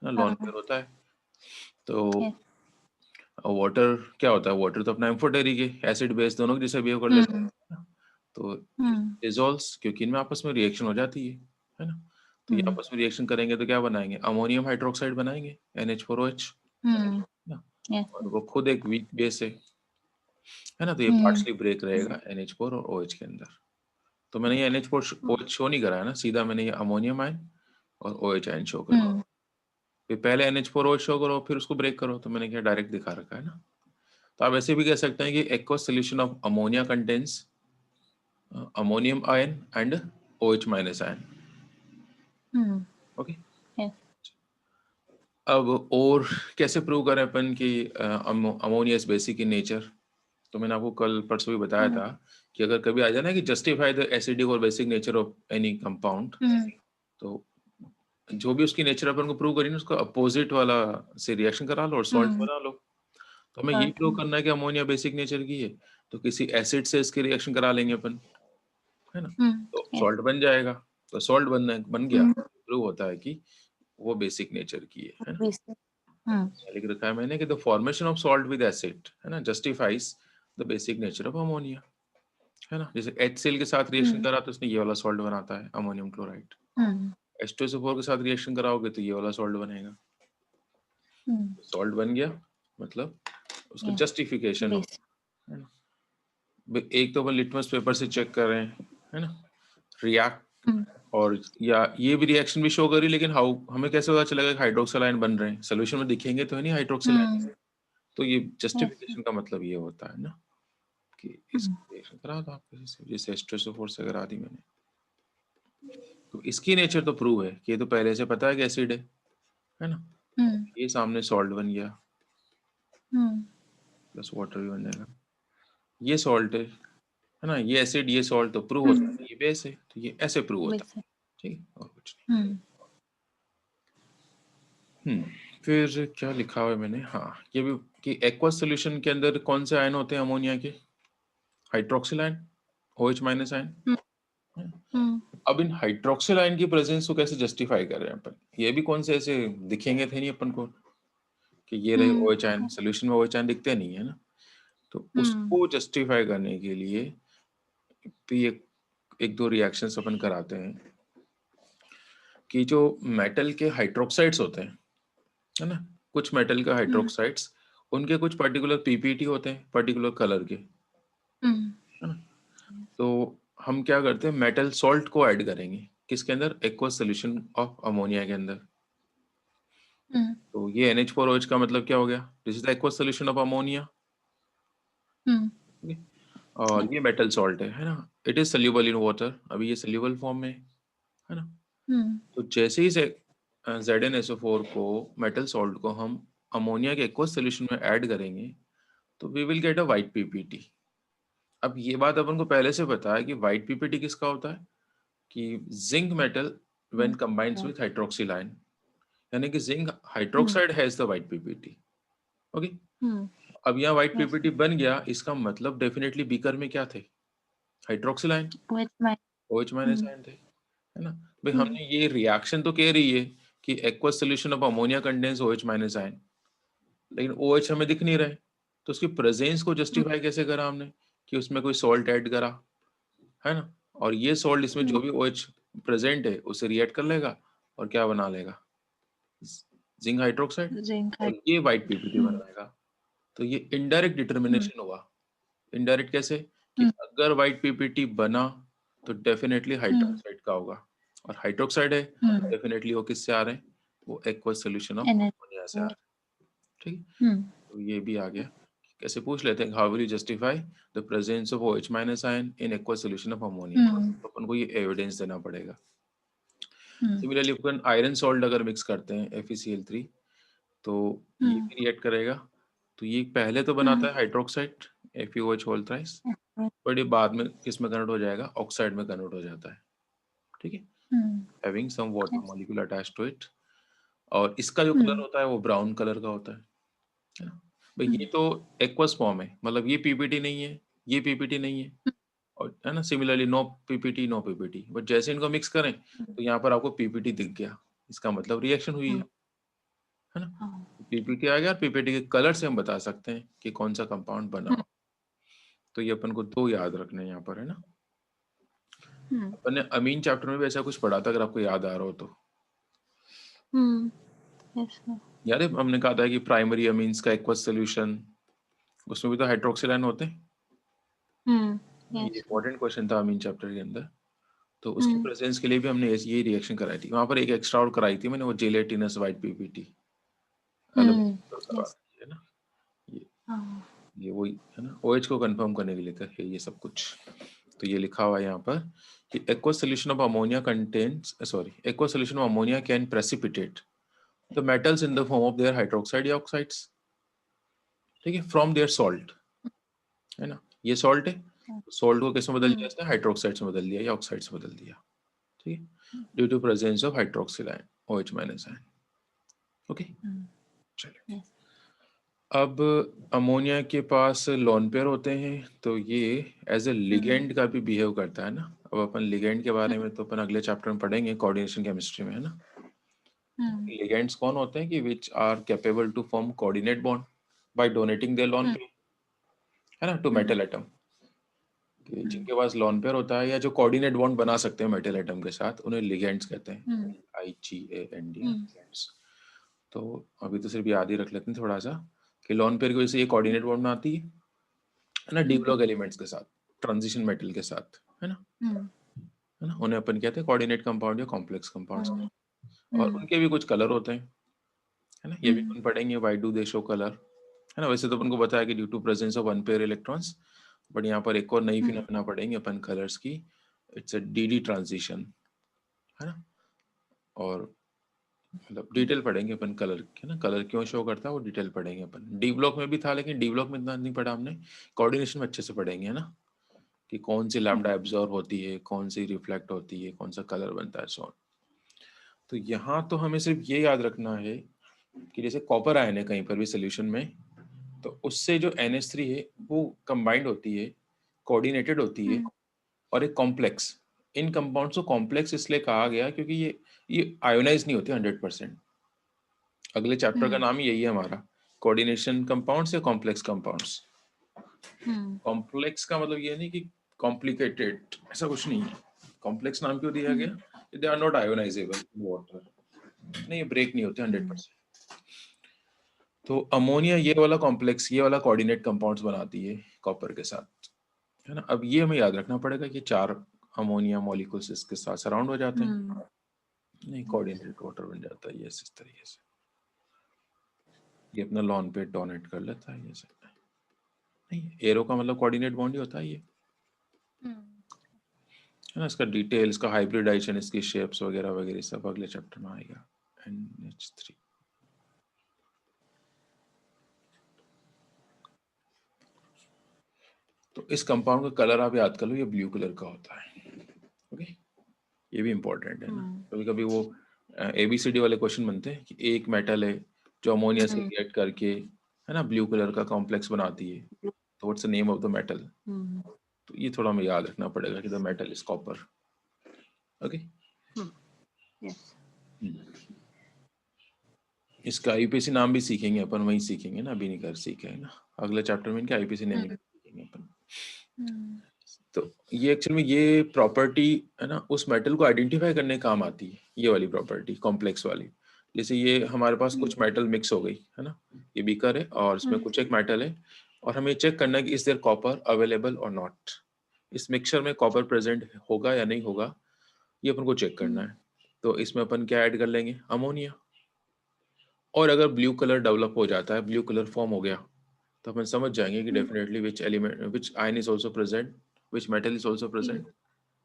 ना, लॉन पेयर होता है। तो वाटर क्या होता है? वाटर तो अपना एम्फोटेरिक है, एसिड बेस दोनों के जैसे बिहेव कर लेता है। तो डिजोल्व्स, क्योंकि इनमें आपस में रिएक्शन हो जाती है ना। तो ये आपस में रिएक्शन करेंगे तो क्या बनाएंगे? अमोनियम हाइड्रोक्साइड बनाएंगे, NH4OH ना। और वो खुद एक वीक बेस है ना, तो ये पार्शली ब्रेक रहेगा NH4 और OH के अंदर। तो मैंने ये NH4OH शो नहीं करा है ना, सीधा मैंने ये अमोनियम आयन और OH आयन शो करा। फिर पहले NH4OH शो करो फिर उसको ब्रेक करो, तो मैंने क्या डायरेक्ट दिखा रखा है ना। तो आप ऐसे भी कह सकते हैं कि aqueous solution of ammonia contains ammonium ion and OH minus ion. Okay. अब और कैसे प्रूव करें अपन कि ammonia is basic in nature? तो मैंने आपको कल परसों भी बताया था कि अगर कभी आ जाए ना कि जस्टिफाई द एसिडिक और basic nature of any compound, तो जो भी उसकी नेचर अपन को प्रूव करी ना, उसका अपोजिट वाला से रिएक्शन करा लो और सॉल्ट बना लो। तो हमें यही प्रूव करना है कि अमोनिया बेसिक नेचर की है, तो किसी एसिड से इसकी रिएक्शन करा लेंगे अपन, है ना, तो सॉल्ट बन जाएगा। तो सॉल्ट बन गया, प्रूव होता है कि वो बेसिक नेचर की है ना। लिख रखा है मैंने कि the formation of salt with acid, है ना, justifies the basic nature of ammonia, है ना। जैसे HCl के साथ रिएक्शन करा तो उसने ये वाला सॉल्ट बनाता है, अमोनियम क्लोराइड। H2SO4 के साथ रिएक्शन कराओगे तो ये वाला सॉल्ट बनेगा। सॉल्ट बन गया, मतलब उसका जस्टिफिकेशन हो, है ना। एक तो अपन लिटमस पेपर से चेक कर रहे हैं, है ना, रिएक्ट, और या ये भी रिएक्शन भी शो करी, लेकिन हाउ हमें कैसे पता चलेगा कि हाइड्रोक्सिल आयन बन रहे हैं? सोल्यूशन में दिखेंगे तो है नहीं हाइड्रोक्सिल आयन। तो ये जस्टिफिकेशन का मतलब ये होता है ना कि इस रिएक्शन करा दो आप किसी से, जैसे H2SO4 से करा दी मैंने, तो इसकी नेचर तो प्रूव है कि ये तो पहले से पता है कि एसिड है ना। ये सामने सॉल्ट बन गया, प्लस वाटर भी बन जाएगा। ये सॉल्ट है ना, ये एसिड ये सॉल्ट, तो प्रूव होता है ये बेस है, तो ये ऐसे प्रूव होता है। ठीक है, और कुछ नहीं। फिर क्या लिखा हुआ है मैंने, हाँ ये भी कि एक्वस सॉल्यूशन के अंदर कौन से आयन होते हैं अमोनिया के? Hydroxyl ion, OH minus ion. अब इन हाइड्रोक्सिल आयन की प्रेजेंस को कैसे जस्टिफाई कर रहे हैं अपन? ये भी कौन से ऐसे दिखेंगे थे नहीं अपन को कि ये रहे OH आयन, सोल्यूशन में OH आयन दिखते नहीं है ना। तो उसको जस्टिफाई करने के लिए भी एक दो रिएक्शंस अपन कराते हैं कि जो मेटल के हाइड्रोक्साइड्स होते हैं, है ना, कुछ मेटल के हाइड्रोक्साइड्स, उनके कुछ पर्टिकुलर PPT होते हैं पर्टिकुलर कलर के, है ना। तो हम क्या करते हैं, मेटल सॉल्ट को ऐड करेंगे किसके अंदर? एक्वस सोल्यूशन ऑफ अमोनिया के अंदर। तो ये NH4OH का मतलब क्या हो गया? This is the aqueous solution of ammonia, और ये मेटल सॉल्ट है ना। It is soluble in water, अभी ये सोल्यूबल फॉर्म में है ना। तो जैसे ही ZnSO4 को, मेटल सॉल्ट को हम अमोनिया के एक्वस सोल्यूशन में ऐड करेंगे तो we will get a white PPT। अब ये बात अपन को पहले से पता है कि वाइट PPT किसका होता है, कि zinc metal when combines with hydroxyl ion, यानी कि zinc hydroxide has the white PPT। Okay, अब यहाँ वाइट PPT बन गया, इसका मतलब डेफिनेटली बीकर में क्या थे? Hydroxyl ion, OH minus ion थे, है ना। भाई हमने ये रिएक्शन तो कह रही है कि aqueous solution of ammonia contains OH minus ion, लेकिन OH हमें दिख नहीं रहे, तो उसकी प्रेजेंस को जस्टिफाई कैसे करा हमने? कि उसमें कोई सॉल्ट ऐड करा, है ना, और ये सॉल्ट इसमें जो भी OH प्रेजेंट है उसे रिएक्ट कर लेगा और क्या बना लेगा? जिंक हाइड्रोक्साइड, और ये वाइट PPT बनाएगा। तो ये इनडायरेक्ट डिटर्मिनेशन हुआ। इनडायरेक्ट कैसे? कि अगर वाइट PPT बना तो डेफिनेटली हाइड्रोक्साइड का होगा, और हाइड्रोक्साइड है, हम्म, डेफिनेटली वो किससे आ रहे हैं, वो aqueous solution of NH ammonia से आ रहे हैं। ठीक है, हम्म तो ये भी आ गया। कैसे पूछ लेते हैं, how will you justify the presence of OH minus ion in aqueous solution of ammonia, hmm तो अपन को ये एविडेंस देना पड़ेगा। हम्म सिमिलरली अपन आयरन सॉल्ट अगर मिक्स करते हैं FeCl3, तो ये हम्म भी रिएक्ट करेगा, तो ये पहले तो बनाता है hydroxide FeOH whole thrice, but ये बाद में किस में कन्वर्ट हो जाएगा, ऑक्साइड में कन्वर्ट हो जाता है। ठीक है, having some water molecule attached to it, और इसका जो कलर होता है वो ब्राउन कलर का होता है ना। भाई ये तो एक्वस फॉर्म है, मतलब ये पीपीटी नहीं है, ये पीपीटी नहीं है, और है ना, similarly no PPT no PPT, but जैसे इनको मिक्स करें तो यहाँ पर आपको पीपीटी दिख गया, इसका मतलब रिएक्शन हुई है ना। पीपीटी आ गया, और पीपीटी के कलर से हम बता सकते हैं कि कौन सा कंपाउंड बना हो। तो ये अपन को दो याद रखने हैं यहाँ पर, है ना। अपन ने अमीन चैप्टर में भी ऐसा कुछ पढ़ा था, अगर आपको याद आ रहा हो तो। यस सर याद है हमने कहा था कि प्राइमरी अमीन्स का एक्वस सोल्यूशन, उसमें भी तो हाइड्रोक्सिल आयन होते हैं। ये यस इंपॉर्टेंट क्वेश्चन था अमीन चैप्टर के अंदर। तो उसकी प्रेजेंस के लिए भी हमने यही रिएक्शन कराई थी, वहां पर एक एक्स्ट्रा और कराई थी मैंने, वो जेलेटिनस वाइट पीपीटी अलग करवा यस दी है ना। ये वही है ना, OH को कंफर्म करने के लिए है ये सब कुछ। तो ये लिखा हुआ है यहाँ पर कि aqueous solution of ammonia contains aqueous solution of ammonia can precipitate the metals in the form of their hydroxide या oxides, ठीक है, from their salt, है ना। ये सॉल्ट है, सॉल्ट को किस में बदल दिया इसने, हाइड्रोक्साइड्स में बदल दिया या ऑक्साइड्स में बदल दिया, ठीक है, due to presence of hydroxyl ion OH minus ion. Okay, चलिए। अब अमोनिया के पास लोन पेयर होते हैं, तो ये एज ए लिगेंड का भी बिहेव करता है ना। अब अपन लिगेंड के बारे में तो अपन अगले चैप्टर में पढ़ेंगे कोऑर्डिनेशन केमिस्ट्री में, है ना। लिगेंड्स कौन होते हैं कि which are capable to form coordinate bond by donating their lone pair, है ना, टू मेटल एटम। जिनके पास लोन पेयर होता है या जो कोऑर्डिनेट बॉन्ड बना सकते हैं मेटल एटम के साथ, उन्हें लिगेंड्स कहते हैं, IGAND लिगेंड्स। तो अभी तो सिर्फ याद ही रख लेते हैं थोड़ा सा कि लोन पेयर की वजह से ये कोऑर्डिनेट बॉन्ड बनाती है ना, डी ब्लॉक एलिमेंट्स के साथ, ट्रांजिशन मेटल के साथ, है ना, है ना। उन्हें अपन कहते हैं कोऑर्डिनेट कंपाउंड या कॉम्प्लेक्स कंपाउंड्स। और उनके भी कुछ कलर होते हैं, है ना, ये भी अपन पढ़ेंगे, why do they show colour, है ना। वैसे तो अपन को बताया कि due to presence of one pair electrons, but यहाँ पर एक और नई फिनोमेना पढ़ेंगे अपन कलर्स की, इट्स अ DD ट्रांजिशन, है ना। और मतलब डिटेल पढ़ेंगे अपन कलर के ना, कलर क्यों शो करता है वो डिटेल पढ़ेंगे अपन। डी ब्लॉक में भी था, लेकिन डी ब्लॉक में इतना नहीं पढ़ा हमने, कोऑर्डिनेशन में अच्छे से पढ़ेंगे, है ना, कि कौन सी लैम्डा एब्जॉर्ब होती है, कौन सी रिफ्लेक्ट होती है, कौन सा कलर बनता है, सो। तो यहाँ तो हमें सिर्फ ये याद रखना है कि जैसे कॉपर आयन है कहीं पर भी सोल्यूशन में, तो उससे जो NH3 है वो कंबाइंड होती है, कोऑर्डिनेटेड होती है, और एक कॉम्प्लेक्स। इन कंपाउंड्स को कॉम्प्लेक्स इसलिए कहा गया क्योंकि ये आयोनाइज नहीं होते 100%। अगले चैप्टर का नाम ही यही है हमारा, कोऑर्डिनेशन कंपाउंड्स या कॉम्प्लेक्स कंपाउंड्स। कॉम्प्लेक्स का मतलब ये नहीं कि कॉम्प्लिकेटेड, ऐसा कुछ नहीं है। कॉम्प्लेक्स नाम क्यों दिया गया, they are not ionisable water, नहीं, ये ब्रेक नहीं होते 100%। तो अमोनिया ये वाला कॉम्प्लेक्स, ये वाला कोऑर्डिनेट कंपाउंड्स बनाती है कॉपर के साथ, है ना। अब ये हमें याद रखना पड़ेगा कि 4 अमोनिया मॉलिक्यूल्स इसके साथ सराउंड हो जाते हैं, नहीं, कोऑर्डिनेटेड वाटर बन जाता है ये इस तरीके से। ये अपना लॉन पे डोनेट कर लेता है ये से, नहीं, एरो का मतलब कोऑर्डिनेट बॉन्ड ही होता है ये, है ना। इसका डिटेल, इसका हाइब्रिडाइजेशन, इसकी शेप्स वगैरह वगैरह सब अगले चैप्टर में आएगा। NH3, तो इस कंपाउंड का कलर आप याद कर लो, ये ब्लू कलर का होता है। ओके, ये भी इंपॉर्टेंट है ना। कभी कभी वो ABCD वाले क्वेश्चन बनते हैं कि एक मेटल है जो अमोनिया से रिएक्ट करके, है ना, ब्लू कलर का कॉम्प्लेक्स बनाती है, तो what's the name of the metal. तो ये थोड़ा हमें याद रखना पड़ेगा कि the metal is copper. Okay, इसका IUPAC नाम भी सीखेंगे अपन, वहीं सीखेंगे ना, अभी नहीं कर सीखे, है ना। अगले चैप्टर में इनके IUPAC नेमिंग सीखेंगे अपन। तो ये एक्चुअल में ये प्रॉपर्टी, है ना, उस मेटल को आइडेंटिफाई करने का काम आती है, ये वाली प्रॉपर्टी कॉम्प्लेक्स वाली। जैसे ये हमारे पास कुछ मेटल मिक्स हो गई, है ना, ये बीकर है और इसमें कुछ एक मेटल है, और हमें चेक करना है कि इज देयर कॉपर अवेलेबल और नॉट, इस मिक्सचर में कॉपर प्रेजेंट होगा या नहीं होगा। ये अपन को चेक करना है। तो इसमें अपन क्या ऐड कर लेंगे, अमोनिया। और अगर ब्लू कलर डेवलप हो जाता है, ब्लू कलर फॉर्म हो गया, तो अपन समझ जाएंगे कि definitely which element, which ion is also present, which metal is also present,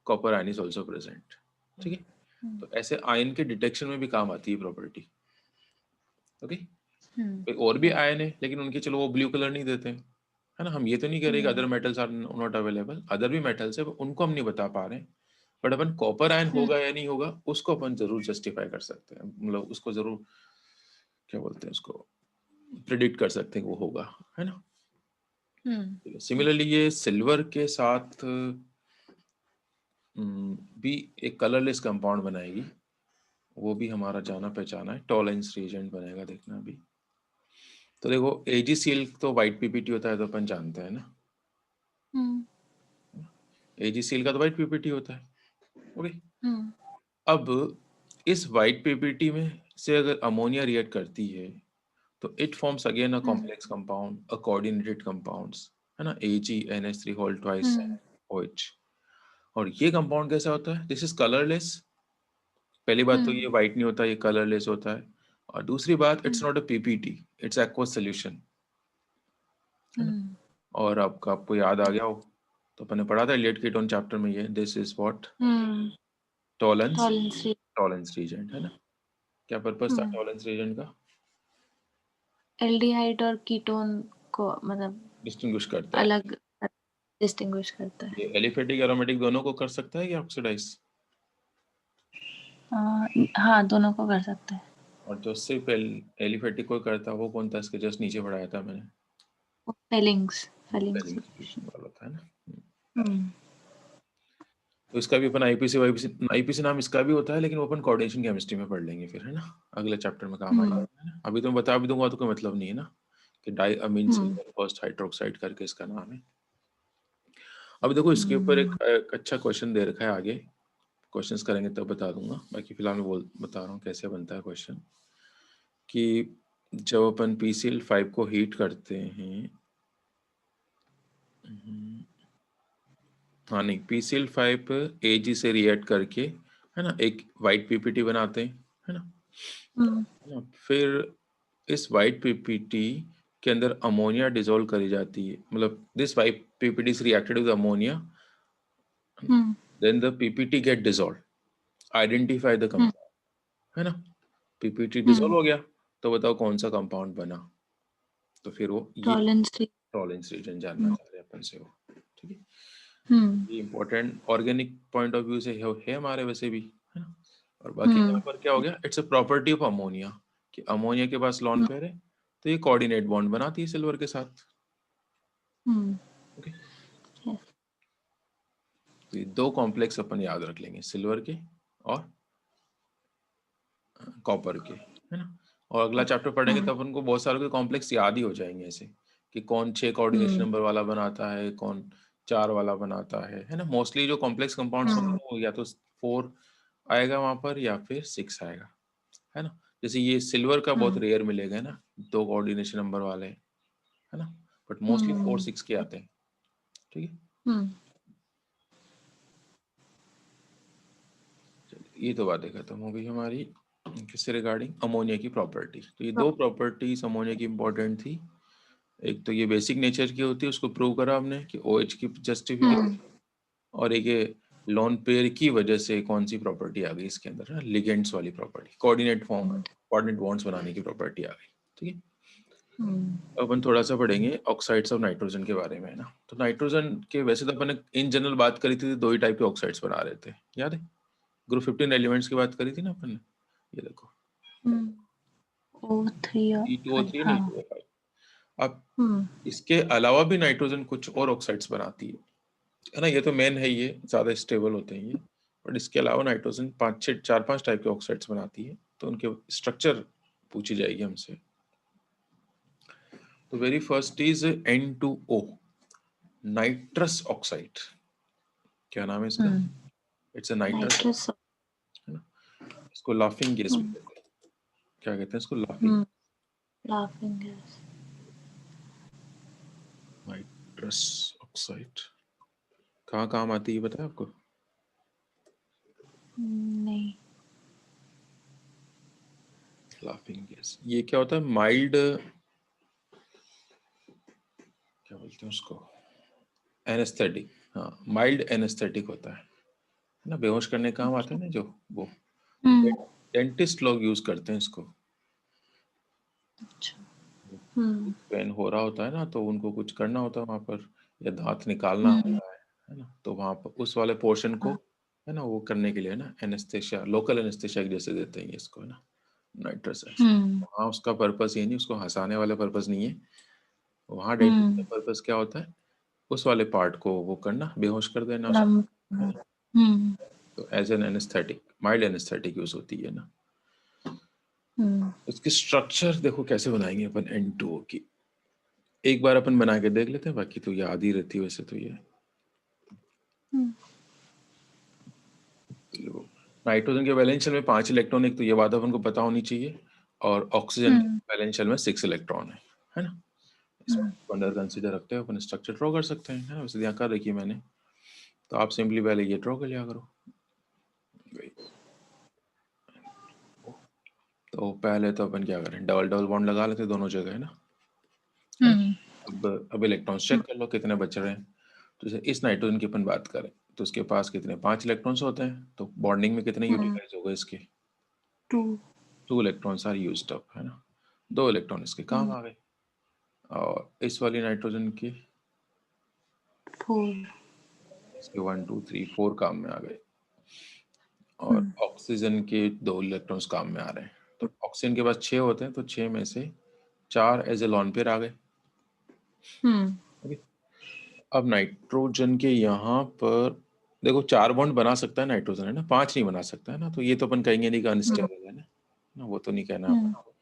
copper ion is also present. ठीक है, तो ऐसे आयन के डिटेक्शन में भी काम आती है प्रॉपर्टी। ओके, कोई और भी आयन है लेकिन उनके चलो वो ब्लू कलर नहीं देते हैं, है ना। हम ये तो नहीं कह रहे कि other metals are not available, other भी मेटल्स है, उनको हम नहीं बता पा रहे हैं, बट अपन कॉपर आयन होगा या नहीं होगा उसको अपन जरूर जस्टिफाई कर सकते हैं, मतलब उसको जरूर क्या बोलते हैं, उसको प्रिडिक्ट कर सकते हैं वो होगा, है ना। सिमिलरली ये सिल्वर के साथ भी एक कलरलेस कंपाउंड बनाएगी, वो भी हमारा जाना पहचाना है, टॉलेंस रिएजेंट बनेगा, देखना अभी। तो देखो AgCl तो वाइट पीपीटी होता है, तो अपन जानते हैं ना, AgCl का तो वाइट पीपीटी होता है। ओके, अब इस वाइट पीपीटी में से अगर अमोनिया रिएक्ट करती है तो it forms again a complex compound, a coordinated compounds, है ना, AgNH3 होल ट्वाइस OH। और ये कंपाउंड कैसा होता है, दिस इज कलरलेस। पहली बात तो ये वाइट नहीं होता, ये कलरलेस होता है। और दूसरी बात, it's not a PPT, it's aqueous solution, है ना। और आपको याद आ गया हो तो अपन ने पढ़ा था एलियट कीटोन चैप्टर में, ये this is what, Tollens, Tollens reagent, है ना। क्या पर्पस था टॉलेंस रीजेंट का, एल्डिहाइड और कीटोन को मतलब डिस्टिंग्विश करता है। अलग डिस्टिंग्विश करता है। ये एलिफेटिक एरोमेटिक दोनों को कर सकता है या ऑक्सीडाइज, हाँ, दोनों को कर सकता है। और जो सिर्फ एलिफेटिक को करता है वो कौन था, इसके जस्ट नीचे पढ़ाया था मैंने, फेलिंग्स पेलिंग फेलिंग्स। वाला था, है ना। तो इसका भी अपन आईपीसी वाईपीसी, आईपीसी नाम इसका भी होता है, लेकिन वो अपन कोऑर्डिनेशन केमिस्ट्री में पढ़ लेंगे फिर, है ना, अगले चैप्टर में काम आएगा, है ना। अभी तो मैं बता भी दूंगा तो कोई मतलब नहीं है ना, कि डाई अमीन सिल्वर फर्स्ट हाइड्रोक्साइड करके इसका नाम है। अब देखो इसके ऊपर एक अच्छा क्वेश्चन दे रखा है, आगे क्वेश्चंस करेंगे तब बता दूंगा, बाकी फिलहाल मैं बता रहा हूँ कैसे बनता है क्वेश्चन। कि जब अपन PCl5 को हीट करते हैं, हाँ नहीं, PCl5 Ag से रिएक्ट करके, है ना, एक वाइट पीपीटी बनाते हैं, है ना, है ना। फिर इस वाइट पीपीटी के अंदर अमोनिया डिसॉल्व करी जाती है, मतलब this white PPT is reacted with ammonia, then the PPT get dissolve, identify the compound, है ना। पीपीटी डिसॉल्व हो गया, तो बताओ कौन सा कंपाउंड बना, तो फिर वो ये टॉलेंस रीजन जानना चाह रहे हैं अपन से वो, ठीक है। ये important organic point of view से है हमारे वैसे भी, है ना। और बाकी यहाँ पर क्या हो गया, it's a property of ammonia, कि अमोनिया के पास लॉन पेयर है तो ये कोऑर्डिनेट बॉन्ड बनाती है सिल्वर के साथ। ओके, तो ये दो कॉम्प्लेक्स अपन याद रख लेंगे, सिल्वर के और कॉपर के, है ना। और अगला चैप्टर पढ़ेंगे तब अपन को बहुत सारे कॉम्प्लेक्स याद ही हो जाएंगे ऐसे, कि कौन 6 कोऑर्डिनेशन नंबर वाला बनाता है, कौन 4 वाला बनाता है ना। मोस्टली जो कॉम्प्लेक्स कंपाउंड्स होंगे वो या तो 4 आएगा वहां पर या फिर 6 आएगा, है ना। जैसे ये सिल्वर का बहुत रेयर मिलेगा, है ना, 2 कोऑर्डिनेशन नंबर वाले, है ना, बट मोस्टली 4 6 के आते हैं, ठीक है। ये तो बातें खत्म हो गई हमारी किससे रिगार्डिंग, अमोनिया की प्रॉपर्टी। तो ये दो प्रॉपर्टीज अमोनिया की इंपॉर्टेंट थी, एक तो ये बेसिक नेचर की होती है, उसको प्रूव करा हमने कि OH की जस्टिफिकेशन, और एक ये लोन पेयर की वजह से कौन सी प्रॉपर्टी आ गई इसके अंदर, लिगेंड्स वाली property, coordinate form, coordinate bonds बनाने की प्रॉपर्टी आ गई, ठीक है। अब अपन थोड़ा सा पढ़ेंगे ऑक्साइड्स ऑफ नाइट्रोजन के बारे में, है ना। तो नाइट्रोजन के वैसे तो अपन ने इन जनरल बात करी थी, दो ही टाइप के ऑक्साइड्स बना रहे थे, याद है, ग्रुप 15 एलिमेंट्स की बात करी थी ना अपन ने, ये देखो O3 और E2O3 हाँ। नहीं, E2O5। अब इसके अलावा भी नाइट्रोजन कुछ और ऑक्साइड्स बनाती है ना, ये तो मेन है, ये ज्यादा स्टेबल होते हैं ये, बट इसके अलावा नाइट्रोजन 4 5 टाइप के ऑक्साइड्स बनाती है, तो उनके स्ट्रक्चर पूछी जाएगी हमसे। तो very first is N2O, nitrous oxide. क्या नाम है इसका, इट्स अ नाइट्रस, है ना। इसको लाफिंग गैस भी कहते हैं, क्या कहते हैं इसको, लाफिंग गैस। नाइट्रस ऑक्साइड कहाँ काम आती है पता है आपको, नहीं। लाफिंग गैस, ये क्या होता है? माइल्ड, क्या बोलते हैं उसको, एनेस्थेटिक। हाँ, माइल्ड एनेस्थेटिक होता है ना, बेहोश करने का काम आता है ना जो, वो हम्म। डेंटिस्ट लोग यूज करते हैं इसको। अच्छा। हम्म। पेन हो रहा होता है ना, तो उनको कुछ करना होता है वहां पर, या दांत निकालना हम्म। होता है ना, तो वहां पर उस वाले पोर्शन को, हाँ। है ना, वो करने के लिए ना एनेस्थेशिया, लोकल एनेस्थेशिया जैसे देते हैं ये इसको, है ना, नाइट्रस। हम्म। वहाँ उसका पर्पस ये नहीं, उसको हंसाने वाला पर्पस नहीं है। वहाँ डेंटिस्ट का हम्म। पर्पस क्या होता है? उस वाले पार्ट को वो करना, बेहोश कर देना उसको, नम। है ना। हम्म। तो as an anaesthetic, mild anaesthetic use होती है ना। हम्म। इसकी स्ट्रक्चर देखो कैसे बनाएंगे अपन N2O की, एक बार अपन बना के देख लेते हैं, बाकी तो याद ही रहती है वैसे तो ये। हम्म। नाइट्रोजन के वैलेंस शेल में 5 इलेक्ट्रॉन, एक तो ये बात अपन को पता होनी चाहिए, और ऑक्सीजन के हम्म। वैलेंस शेल में 6 इलेक्ट्रॉन है ना। हम्म। इसको अंडर कंसीडर रखते हैं अपन स्ट्रक्चर ड्रॉ कर सकते हैं, है ना। वैसे यहाँ कर रखी है मैंने, तो आप सिंपली पहले ये ड्रॉ कर लिया करो। तो पहले तो अपन क्या करें, डबल डबल बॉन्ड लगा लेते हैं दोनों जगह, है ना। हम्म। अब इलेक्ट्रॉन्स चेक कर लो कितने बच रहे हैं। तो जैसे इस नाइट्रोजन की अपन बात करें, तो उसके पास कितने, 5 इलेक्ट्रॉन्स होते हैं, तो बॉन्डिंग में कितने हम्म। यूटिलाइज हो गए इसके? 2। 2 इलेक्ट्रॉन्स आर यूज्ड अप, है ना। 2 इलेक्ट्रॉन इसके काम आ गए, और इस वाली नाइट्रोजन की 4। इसके 1 2 3 4 काम में आ गए, और हम्म। ऑक्सीजन के 2 इलेक्ट्रॉन्स काम में आ रहे हैं। तो ऑक्सीजन के पास 6 होते हैं, तो 6 में से 4 एज ए लॉन पेयर आ गए। हम्म। ओके। अब नाइट्रोजन के यहाँ पर देखो 4 बॉन्ड बना सकता है नाइट्रोजन, है ना, 5 नहीं बना सकता, है ना। तो ये तो अपन कहेंगे नहीं कि अनस्टेबल है ना, वो तो नहीं कहना अपन हम्म। को।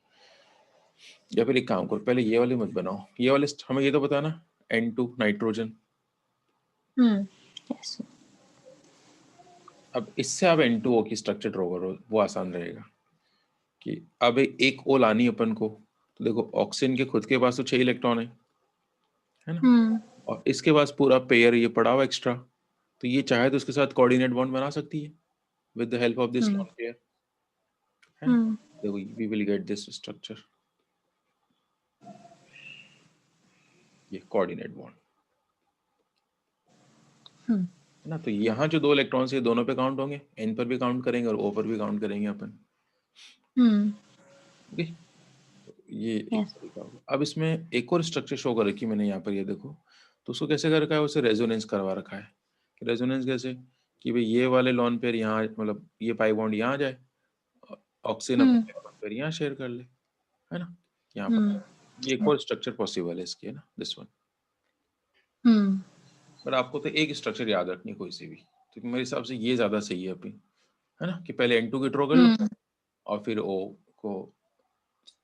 या फिर एक काम करो, पहले ये वाले मत बनाओ, ये वाले हमें ये तो पता ना, N2 नाइट्रोजन। हम्म। यस। अब इससे आप N2O की स्ट्रक्चर ड्रॉ करो, वो आसान रहेगा। कि अब एक O लानी है अपन को, तो देखो ऑक्सीजन के खुद के पास तो 6 इलेक्ट्रॉन है ना, हम्म। और इसके पास पूरा पेयर ये पड़ा हुआ एक्स्ट्रा, तो ये चाहे तो उसके साथ कोऑर्डिनेट बॉन्ड बना सकती है with the help of this hmm. Lone pair, है ना। हम्म। देखो we will get this structure, ये कोऑर्डिनेट बॉन्ड, हम्म। है ना। तो यहाँ जो 2 इलेक्ट्रॉन्स है दोनों पे काउंट होंगे, N पर भी काउंट करेंगे और O पर भी काउंट करेंगे अपन। हम्म। ओके, ये एक यस। तरीका होगा। अब इसमें एक और स्ट्रक्चर शो कर रखी मैंने यहाँ पर, ये देखो। तो उसको कैसे कर रखा है, उसे रेजोनेंस करवा रखा है। रेजोनेंस कैसे, कि भाई ये वाले लॉन पेयर यहाँ, मतलब ये पाई बॉन्ड यहाँ आ जाए, ऑक्सीजन हम्म। अपने लॉन पेयर यहाँ शेयर कर ले, है ना, यहाँ पर। हम्म। ये एक और स्ट्रक्चर पॉसिबल है इसकी, है ना, दिस वन। हम्म। बट आपको तो एक स्ट्रक्चर याद रखनी कोई सी भी, तो मेरे हिसाब से ये ज्यादा सही है अभी, है ना, कि पहले N2 की ड्रॉ कर लो, हम्म। और फिर O को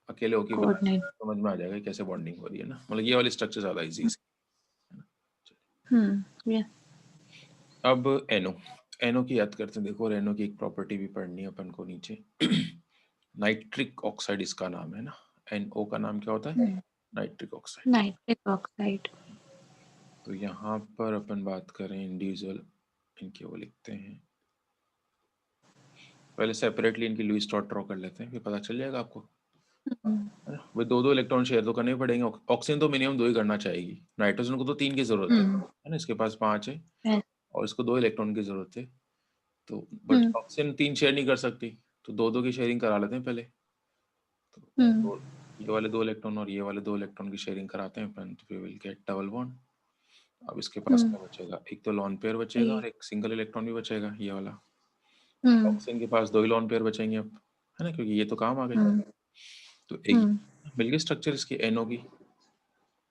अकेले होके बना, कोऑर्डिनेट। समझ में आ जाएगा कैसे बॉन्डिंग हो रही है ना, मतलब ये वाली स्ट्रक्चर ज्यादा इजी है, है ना। यस। अब NO की याद करते हैं, देखो, और NO की एक प्रॉपर्टी भी पढ़नी है अपन को नीचे। नाइट्रिक ऑक्साइड इसका नाम है ना, NO का नाम क्या होता है? Nitric oxide. Nitric oxide. तो यहाँ पर अपन बात करें इंडिविजुअल, इनके वो लिखते हैं, पहले सेपरेटली इनकी लुईस डॉट ड्रॉ कर लेते हैं, फिर पता चल जाएगा आपको, है ना। वे 2 इलेक्ट्रॉन शेयर तो करने ही पड़ेंगे, ऑक्सीजन तो मिनिमम 2 ही करना चाहेगी, नाइट्रोजन को तो 3 की जरूरत है ना, इसके पास 5 है, यस। और इसको 2 इलेक्ट्रॉन की जरूरत है। तो बट ऑक्सीजन 3 शेयर नहीं कर सकती, तो 2 की शेयरिंग करा लेते हैं पहले। तो ये वाले 2 इलेक्ट्रॉन और ये वाले 2 इलेक्ट्रॉन की शेयरिंग कराते हैं अपन, तो we will get double bond. अब इसके पास क्या बचेगा, एक तो लॉन पेयर बचेगा और एक सिंगल इलेक्ट्रॉन भी बचेगा, ये वाला। ऑक्सीजन के पास 2 ही लॉन पेयर बचेंगे अब, है ना, क्योंकि ये तो काम आ गए। तो एक मिल गई स्ट्रक्चर इसकी NO की,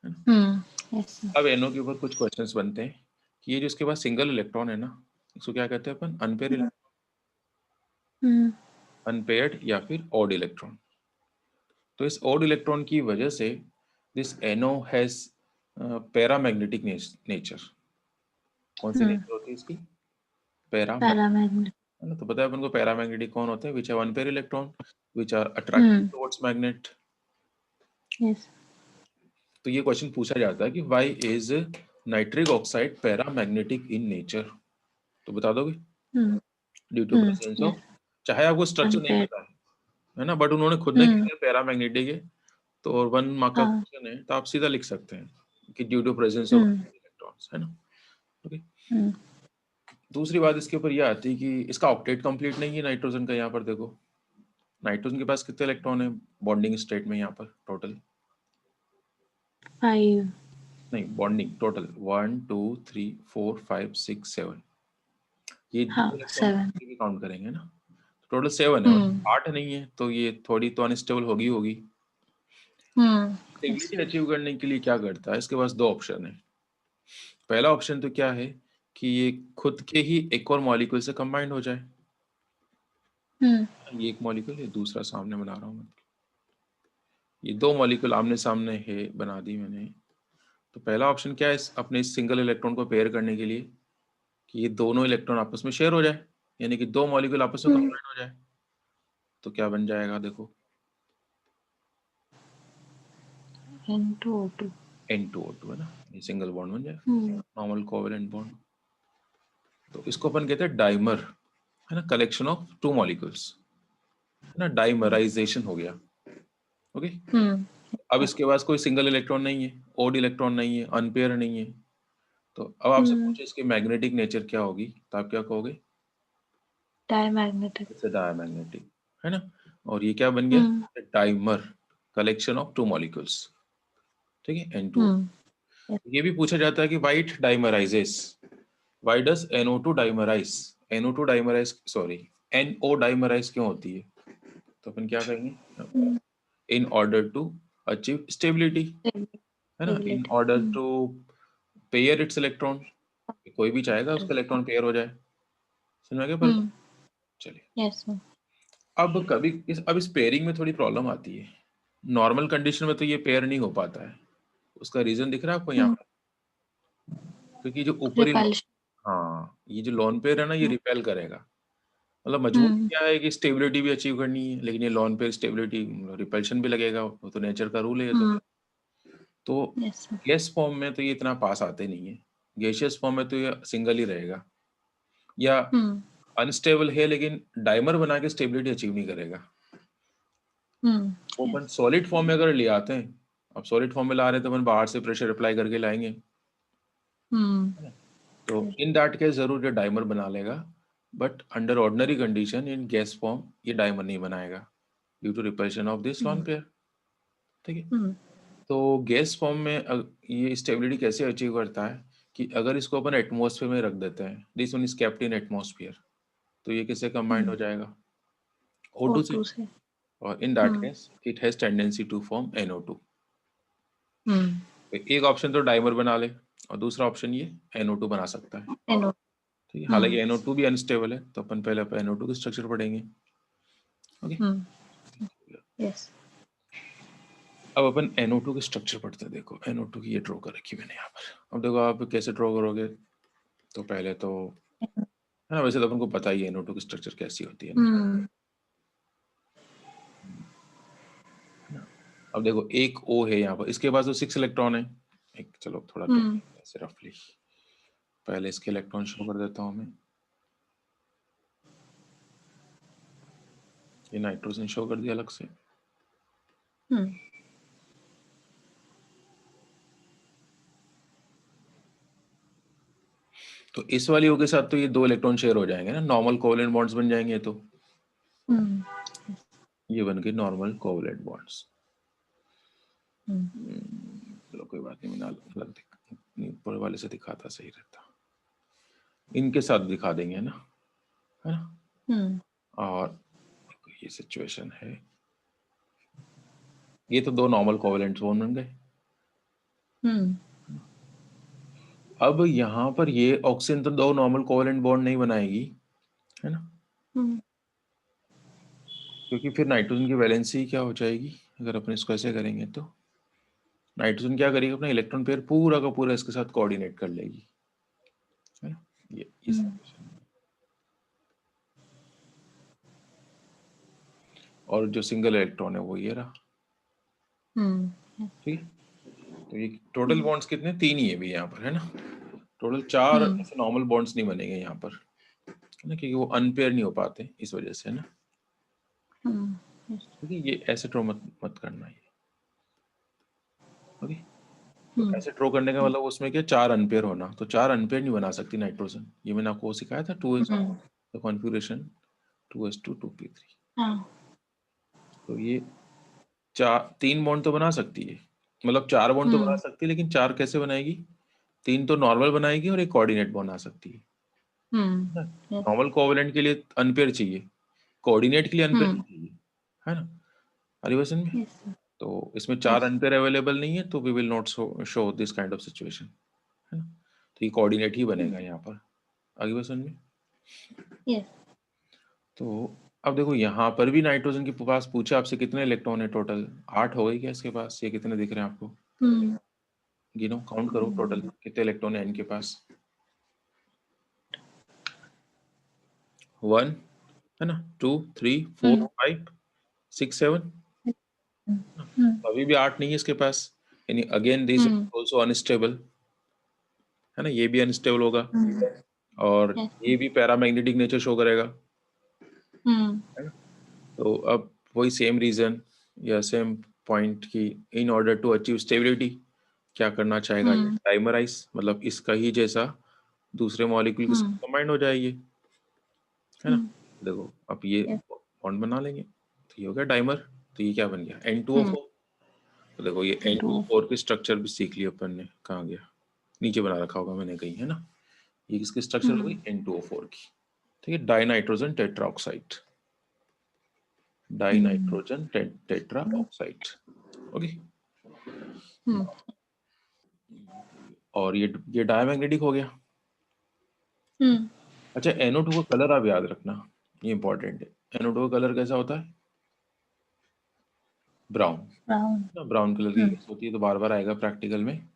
है ना। यस। अब NO के ऊपर कुछ क्वेश्चंस बनते हैं, कि ये जो इसके पास सिंगल इलेक्ट्रॉन है ना, इसको क्या कहते हैं अपन, अनपेयर, अनपेयर्ड या फिर ऑड इलेक्ट्रॉन। तो इस ऑड इलेक्ट्रॉन की वजह से this NO has paramagnetic nature. कौन सी नेचर होती है इसकी? Paramagnetic, paramagnet. है ना। तो पता है अपन को पैरामैग्नेटिक कौन होते हैं, which have one pair electron, which are attracted towards magnet. Yes. तो ये क्वेश्चन पूछा जाता है कि why is nitric oxide paramagnetic in nature, तो बता दोगे? ड्यू टू प्रेजेंस ऑफ, चाहे आपको स्ट्रक्चर नहीं Unpaired. पता है ना, बट उन्होंने खुद ने किया पैरामैग्नेटिक है, तो और 1 मार्क का हाँ. क्वेश्चन है, तो आप सीधा लिख सकते हैं कि due to presence of electrons, है ना। ओके, दूसरी बात इसके ऊपर ये आती है कि इसका ऑक्टेट कंप्लीट नहीं है नाइट्रोजन का। यहाँ पर देखो नाइट्रोजन के पास कितने इलेक्ट्रॉन है बॉन्डिंग स्टेट में यहाँ पर टोटल? 5. नहीं, बॉन्डिंग टोटल 1 2 3 4 5 6 7, ये हाँ, दो इलेक्ट्रॉन 7. भी काउंट करेंगे ना, टोटल 7 है, हम्म. 8 नहीं है, तो ये थोड़ी तो अनस्टेबल होगी। Yes. स्टेबिलिटी अचीव करने के लिए क्या करता है, इसके पास दो ऑप्शन है। पहला ऑप्शन तो क्या है कि ये खुद के ही एक और मॉलिक्यूल से कंबाइंड हो जाए। ये एक मॉलिक्यूल है, दूसरा सामने बना रहा हूँ मैं, ये दो मॉलिक्यूल आमने सामने है, बना दी मैंने। तो पहला ऑप्शन क्या है, अपने इस सिंगल इलेक्ट्रॉन को पेयर करने के लिए कि ये दोनों इलेक्ट्रॉन आपस में शेयर हो जाए, यानी कि दो मॉलिक्यूल आपस में कंबाइंड हो जाए। तो क्या बन जाएगा देखो, N2O2. N2O2 है ना, ये सिंगल बॉन्ड बन जाए, नॉर्मल कोवेलेंट बॉन्ड। तो इसको अपन कहते हैं डाइमर, है ना, कलेक्शन ऑफ टू मॉलिक्यूल्स, है ना, डाइमराइजेशन हो गया। ओके, अब इसके पास कोई सिंगल इलेक्ट्रॉन नहीं है, ओड इलेक्ट्रॉन नहीं है, अनपेयर नहीं है। तो अब आपसे पूछे इसकी मैग्नेटिक नेचर क्या होगी, तो आप क्या कहोगे? Diamagnetic. इट्स अ डायमैग्नेटिक, है ना। और ये क्या बन गया? Dimer, collection of two molecules, ठीक है, N2। ये भी पूछा जाता है कि why it dimerises, why does NO2 dimerise, NO2 dimerise sorry NO dimerise क्यों होती है? तो अपन क्या कहेंगे, in order to achieve stability, है ना, in order to pair its electron, कोई भी चाहेगा उसका इलेक्ट्रॉन पेयर हो जाए। समझ में गया पर? चलिए, Yes. अब अब इस पेयरिंग में थोड़ी प्रॉब्लम आती है। नॉर्मल कंडीशन में तो ये पेयर नहीं हो पाता है, उसका रीजन दिख रहा है आपको यहाँ पर? क्योंकि जो ऊपरी Repulsion. हाँ, ये जो लॉन पेयर है ना, ये रिपेल करेगा। मतलब मजबूरी क्या है कि स्टेबिलिटी भी अचीव करनी है, लेकिन ये लॉन पेयर स्टेबिलिटी, रिपल्शन भी लगेगा, वो तो नेचर का रूल है ये तो Yes. गैस फॉर्म में तो ये इतना पास आते नहीं है, गैसियस फॉर्म में तो ये सिंगल ही रहेगा, या अनस्टेबल है लेकिन डाइमर बना के स्टेबिलिटी अचीव नहीं करेगा। वो अपन सॉलिड फॉर्म में अगर ले आते हैं, अब सॉलिड फॉर्म में ला रहे हैं तो अपन बाहर से प्रेशर अप्लाई करके लाएंगे, तो इन दैट केस जरूर ये डाइमर बना लेगा, but under ordinary condition in gas form ये डाइमर नहीं बनाएगा due to repulsion of this lone pair, ठीक है। तो गैस फॉर्म में ये स्टेबिलिटी कैसे अचीव करता है कि अगर इसको अपन एटमॉस्फेयर में रख देते हैं, this one is kept in atmosphere, तो ये किससे कंबाइंड हो जाएगा? O2 से, से. और in that case it has tendency to form NO2। एक ऑप्शन तो डाइमर बना ले और दूसरा ऑप्शन ये NO2 बना सकता है, NO. ठीक है। हालांकि NO2 भी अनस्टेबल है, तो अपन पहले NO2 के स्ट्रक्चर पढ़ेंगे। Okay, Yes. अब अपन NO2 के स्ट्रक्चर पढ़ते हैं। देखो NO2 की ये ड्रॉ कर रखी मैंने यहाँ पर। अब देखो आप कैसे ड्रॉ करोगे, तो पहले तो है ना, वैसे तो अपन को पता ही है NO2 की स्ट्रक्चर कैसी होती है ना। अब देखो एक O है यहाँ पर, इसके पास तो 6 इलेक्ट्रॉन है। एक चलो थोड़ा ड्रॉ ऐसे रफली, पहले इसके इलेक्ट्रॉन शो कर देता हूँ मैं। ये नाइट्रोजन शो कर दिया अलग से। तो इस वाली O के साथ तो ये दो इलेक्ट्रॉन शेयर हो जाएंगे ना, नॉर्मल कोवलेंट बॉन्ड्स बन जाएंगे। तो ये बन गए नॉर्मल कोवलेंट बॉन्ड्स। चलो कोई बात नहीं, मैंने अलग ऊपर वाले से दिखाता सही रहता, इनके साथ दिखा देंगे ना, है ना। और ये सिचुएशन है, ये तो दो नॉर्मल कोवलेंट बॉन्ड बन गए। अब यहाँ पर ये ऑक्सीजन तो दो नॉर्मल कोवलेंट बॉन्ड नहीं बनाएगी, है ना, क्योंकि फिर नाइट्रोजन की वैलेंसी क्या हो जाएगी अगर अपन इसको ऐसे करेंगे। तो नाइट्रोजन क्या करेगी, अपना इलेक्ट्रॉन पेयर पूरा का पूरा इसके साथ कोऑर्डिनेट कर लेगी, है ना। ये सिचुएशन है। और जो सिंगल इलेक्ट्रॉन है वो ये रहा, ठीक है। तो ये टोटल बॉन्ड्स कितने, तीन ही है भी यहाँ पर, है ना। टोटल चार ऐसे नॉर्मल बॉन्ड्स नहीं बनेंगे यहाँ पर, ना, क्योंकि वो अनपेयर नहीं हो पाते इस वजह से, है ना। Yes. क्योंकि ये ऐसे ड्रॉ मत मत करना ये। ओके, तो ऐसे ड्रॉ करने का मतलब उसमें क्या, 4 अनपेयर होना, तो 4 अनपेयर नहीं बना सकती नाइट्रोजन। ये मैंने आपको सिखाया था 2s the configuration 2s2 2p3। हाँ. तो ये 3 बॉन्ड तो बना सकती है, मतलब 4 बॉन्ड तो बना सकती है, लेकिन 4 कैसे बनाएगी? 3 तो नॉर्मल बनाएगी और एक कोऑर्डिनेट बना सकती है। Yes. नॉर्मल कोवेलेंट के लिए अनपेयर चाहिए, कोऑर्डिनेट के लिए अनपेयर नहीं चाहिए, है ना। हरिवसन में Yes, sir. तो इसमें 4 अनपेयर अवेलेबल नहीं है, तो we will not show this kind of situation, है ना। तो ये कोऑर्डिनेट ही बनेगा यहाँ पर आगे वसन में। Yes. तो अब देखो यहाँ पर भी नाइट्रोजन के पास पूछा आपसे कितने इलेक्ट्रॉन है टोटल, 8 हो गई क्या इसके पास? ये कितने दिख रहे हैं आपको? गिनो, काउंट करो टोटल कितने इलेक्ट्रॉन है इनके पास। 1 है ना, 2 3 4 5 6 7, अभी भी 8 नहीं है इसके पास, यानी अगेन दिस आल्सो अनस्टेबल, है ना, ये भी अनस्टेबल होगा और ये भी पैरामैग्नेटिक नेचर शो करेगा, है ना। तो अब वही सेम रीजन या सेम पॉइंट की in order to achieve stability क्या करना चाहेगा, डाइमराइज, मतलब इसका ही जैसा दूसरे मॉलिक्यूल के साथ कंबाइंड हो जाएगी, है ना। देखो अब ये बॉन्ड बना लेंगे, तो ये हो गया डाइमर। तो ये क्या बन गया? N2O4। तो देखो ये N2O4 की स्ट्रक्चर भी सीख लिया अपन ने, कहाँ गया, नीचे बना रखा होगा मैंने कहीं, है ना। ये किसकी स्ट्रक्चर हो गई? N2O4 की। ठीक है, dinitrogen tetroxide, dinitrogen tetroxide. Okay, और ये डायमैग्नेटिक हो गया। अच्छा, NO2 का कलर आप याद रखना, ये इंपॉर्टेंट है। NO2 का कलर कैसा होता है? ब्राउन। ब्राउन कलर की गैस होती है, तो बार बार आएगा प्रैक्टिकल में।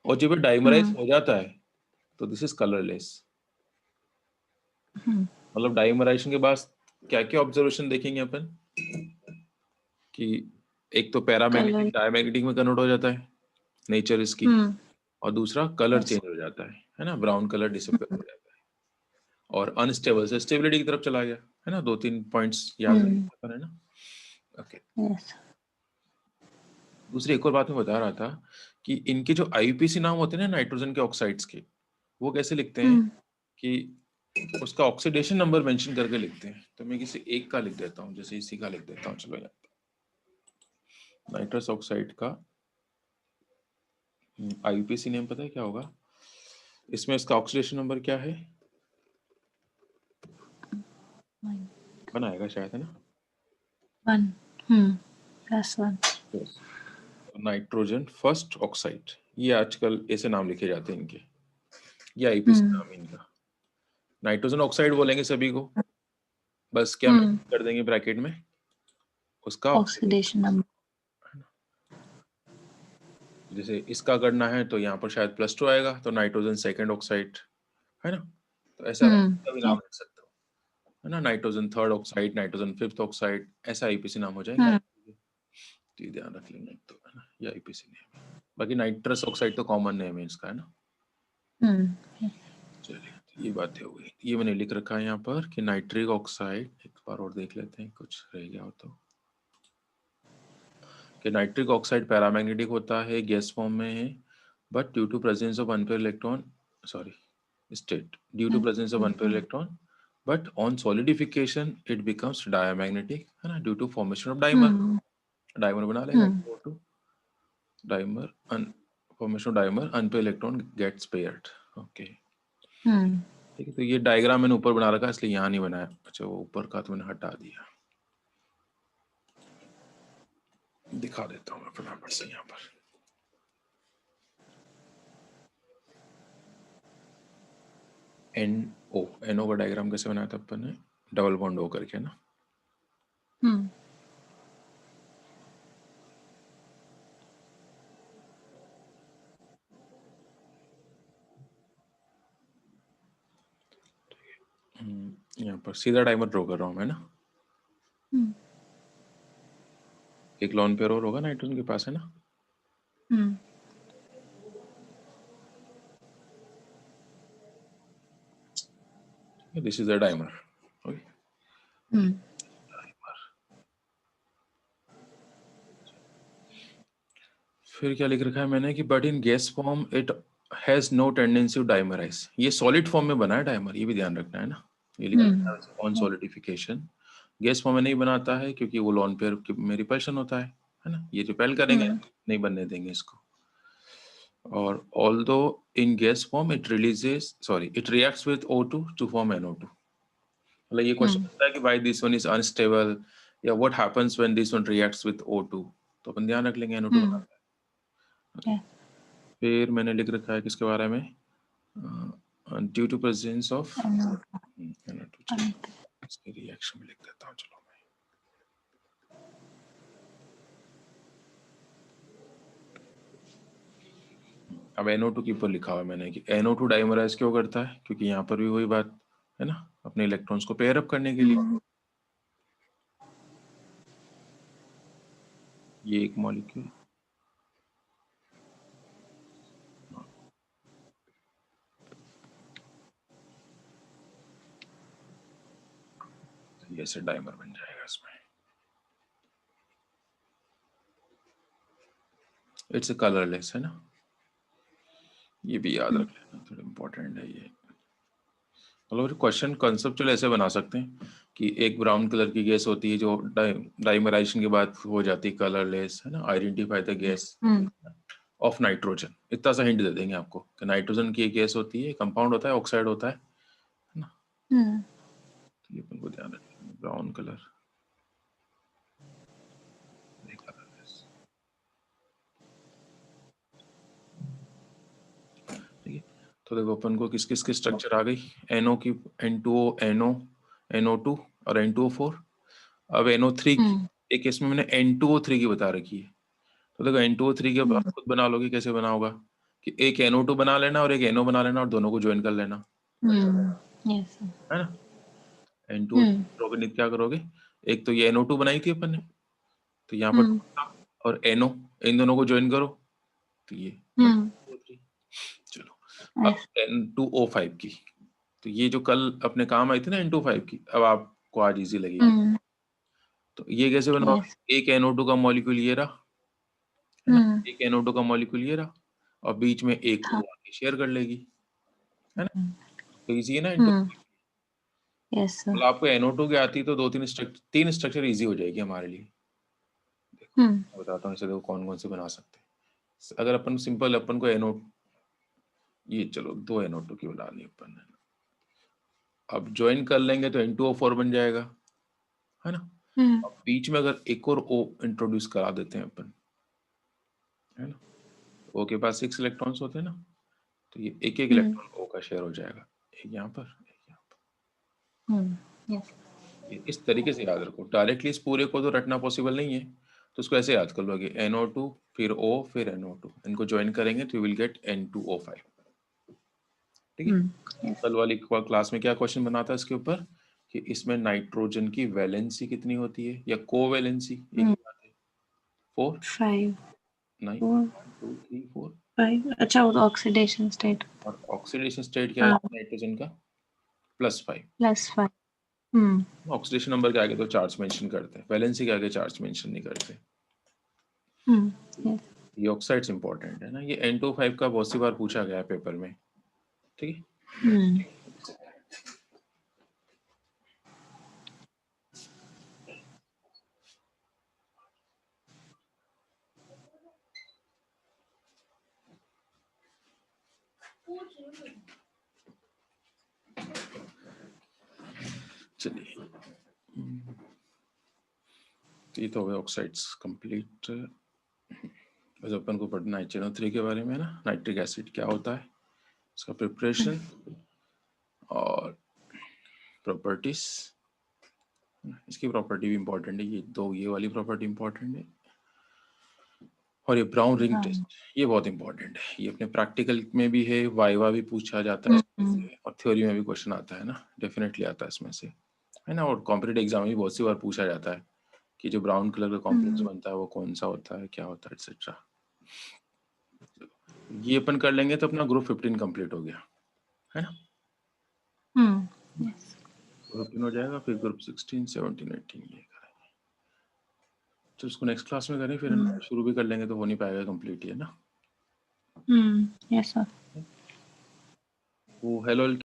और जब ये डाइमराइज हो जाता है तो दिस इज कलरलेस। मतलब डाइमराइजेशन के बाद क्या क्या ऑब्जर्वेशन देखेंगे अपन, कि एक तो पैरामैग्नेटिक डायमैग्नेटिक में कन्वर्ट हो जाता है, नेचर इसकी, और दूसरा कलर चेंज हो जाता है ना, ब्राउन कलर डिसअपीयर हो जाता है, और अनस्टेबल से स्टेबिलिटी की तरफ चला गया, है ना। 2-3 पॉइंट्स याद रखना, है ना। ओके, दूसरी एक और बात मैं बता रहा था कि इनके जो आईयूपीएसी नाम होते हैं ना नाइट्रोजन के ऑक्साइड्स के, वो कैसे लिखते हैं कि उसका ऑक्सीडेशन नंबर मेंशन करके लिखते हैं। तो मैं किसी एक का लिख देता हूँ, जैसे इसी का लिख देता हूँ, चलो यार, नाइट्रस ऑक्साइड का आईयूपीएसी नेम पता है क्या होगा इसमें? इसका ऑक्सीडेशन नंबर क्या है? बनाएगा शायद, है ना, 1+1। नाइट्रोजन फर्स्ट ऑक्साइड, ये आजकल ऐसे नाम लिखे जाते हैं इनके, ये आईयूपीएसी नाम है इनका। नाइट्रोजन ऑक्साइड बोलेंगे सभी को, बस क्या कर देंगे ब्रैकेट में उसका ऑक्सीडेशन नंबर। जैसे इसका करना है तो यहाँ पर शायद +2 आएगा, तो नाइट्रोजन सेकंड ऑक्साइड, है ना। तो ऐसा भी नाम लिख सकते हो, है ना, nitrogen third oxide, nitrogen fifth oxide, ऐसा आईपीसी नाम हो जाएगा। तो ये ध्यान रख लेंगे, तो है ना, ये आईपीसी नेम है। बाकी नाइट्रस ऑक्साइड तो कॉमन नेम है इसका, है ना। चलिए, तो ये बातें हो गई, ये मैंने लिख रखा है यहाँ पर कि नाइट्रिक ऑक्साइड, एक बार और देख लेते हैं कुछ रह गया हो तो, कि नाइट्रिक ऑक्साइड पैरामैग्नेटिक होता है, गैस फॉर्म में है, but due to presence of unpair electron, sorry, state due to presence of unpair electron, but on solidification it becomes diamagnetic, है ना, due to formation of dimer. Dimer बना लेगा, dimer, formation of dimer, unpair electron gets paired. Okay, ठीक है। तो ये diagram मैंने ऊपर बना रखा है, इसलिए यहाँ नहीं बनाया। अच्छा, वो ऊपर का तो मैंने हटा दिया, दिखा देता हूँ मैं फटाफट से यहाँ पर। NO का डायग्राम कैसे बनाया था अपन ने? डबल बॉन्ड O करके ना, यहाँ पर सीधा डाइमर ड्रॉ कर रहा हूँ मैं ना। एक लॉन पेयर और होगा नाइट्रोजन के पास, है ना। This is a dimer. Okay, Hmm. फिर क्या लिख रखा है मैंने कि but in gas form it has no tendency to dimerise. ये सॉलिड फॉर्म में बना है डाइमर, ये भी ध्यान रखना है ना. ये लिखा है ऑन सॉलिडिफिकेशन. गैस फॉर्म में नहीं बनाता है क्योंकि वो लॉन पेयर में रिपल्शन होता है ना. ये रिपेल करेंगे, नहीं बनने देंगे इसको. और although in gas form it releases it reacts with O2 to form NO2. मतलब ये क्वेश्चन होता है कि why this one is unstable या what happens when this one reacts with O2. तो अपन ध्यान रख लेंगे NO2 बनाता है. Yeah. फिर मैंने लिख रखा है किसके बारे में, due to presence of NO2. इसके रिएक्शन में लिख देता हूँ. चलो मैं अब NO2 के ऊपर लिखा हुआ है मैंने कि NO2 डाइमराइज क्यों करता है, क्योंकि यहाँ पर भी वही बात है ना, अपने इलेक्ट्रॉन्स को पेयर अप करने के लिए. ये एक मॉलिक्यूल, ये ऐसे डाइमर बन जाएगा इसमें. इट्स कलरलेस है ना, ये भी याद रख लेना, थोड़ा इम्पोर्टेंट है ये. मतलब क्वेश्चन कंसेप्चुअल ऐसे बना सकते हैं कि एक ब्राउन कलर की गैस होती है जो डाइमराइजेशन के बाद हो जाती है कलरलेस है ना. Identify the gas off nitrogen. इतना सा हिंट दे देंगे आपको कि नाइट्रोजन की एक गैस होती है, कंपाउंड होता है, ऑक्साइड होता है ना. तो ये अपन को ध्यान रखना, ब्राउन कलर कलरलेस. ठीक है, तो देखो अपन को किस किस की स्ट्रक्चर आ गई. NO की N2O, NO, NO2 और N2O4. अब NO3 की एक इसमें मैंने N2O3 की बता रखी है. तो देखो N2O3 के आप खुद बना लोगे. कैसे बना होगा कि एक NO2 बना लेना और एक NO बना लेना और दोनों को ज्वाइन कर लेना, Yes. है ना. N2O3 करोगे क्या करोगे, एक तो ये NO2 बनाई थी अपन ने, तो यहाँ पर और NO, इन दोनों को ज्वाइन करो तो ये N2O3. चलो अब N2O5 की, तो ये जो कल अपने काम आई थी ना N2O5 की, अब आपको आज इजी लगेगी. तो ये कैसे बनाओगे, एक NO2 का मॉलिक्यूल ये रहा है ना, एक NO2 का मॉलिक्यूल ये रहा और बीच में एक O आके शेयर कर लेगी, है ना. तो इजी है ना N2. Yes, sir. मतलब आपको NO2 की आती तो तीन स्ट्रक्चर इजी हो जाएगी हमारे लिए. देखो बताता हूँ इसे, देखो कौन कौन से बना सकते हैं. अगर अपन सिंपल अपन को NO, ये चलो दो NO2 की बना ली अपन ने. अब ज्वाइन कर लेंगे तो N2O4 बन जाएगा, है ना. अब बीच में अगर एक और O इंट्रोड्यूस करा देते हैं अपन, है ना. O के पास 6 इलेक्ट्रॉन्स होते हैं ना, तो ये एक एक इलेक्ट्रॉन O का शेयर हो जाएगा, एक यहाँ पर एक यहाँ पर. Yes. ये इस तरीके से याद रखो. डायरेक्टली इस पूरे को तो रटना पॉसिबल नहीं है, तो उसको ऐसे याद कर लोगे, NO2 फिर O फिर NO2, इनको ज्वाइन करेंगे तो यू विल गेट N2O5. ठीक है. कल वाली क्लास में क्या क्वेश्चन बना था इसके ऊपर कि इसमें नाइट्रोजन की वैलेंसी कितनी होती है या कोवैलेंसी, एक ही बात है. 4 5 नहीं 4 2 3 4. 5. अच्छा, वो ऑक्सीडेशन स्टेट. और ऑक्सीडेशन स्टेट क्या है नाइट्रोजन का, +5. +5. ऑक्सीडेशन नंबर के आगे तो चार्ज मेंशन करते हैं, वैलेंसी के आगे चार्ज मेंशन नहीं करते. Yes. ये ऑक्साइड्स इंपॉर्टेंट है ना. ये N2O5 का बहुत सी बार पूछा गया है पेपर में. ठीक है. चलिए, ये तो हो गया ऑक्साइड्स कंप्लीट. बस अपन को पढ़ना है NO3 के बारे में ना, नाइट्रिक एसिड क्या होता है, इसका प्रिपरेशन और प्रॉपर्टीज. इसकी प्रॉपर्टी भी इंपॉर्टेंट है, ये दो, ये वाली प्रॉपर्टी इंपॉर्टेंट है. और ये ब्राउन रिंग टेस्ट, ये बहुत इंपॉर्टेंट है. ये अपने प्रैक्टिकल में भी है, वाइवा भी पूछा जाता है और थ्योरी में भी क्वेश्चन आता है ना, डेफिनेटली आता है इसमें से, है ना. और कॉम्पिटिटिव एग्जाम में भी बहुत सी बार पूछा जाता है कि जो ब्राउन कलर का कॉम्प्लेक्स बनता है वो कौन सा होता है, क्या होता है, एक्सेट्रा. ये अपन कर लेंगे तो अपना ग्रुप 15 कंप्लीट हो गया, है ना. ग्रुप इन हो जाएगा, फिर ग्रुप 16, 17, 18 ये करेंगे। तो इसको नेक्स्ट क्लास में करें, फिर शुरू भी कर लेंगे तो हो नहीं पाएगा कंप्लीट, है ना? Yes, sir. वो हेलो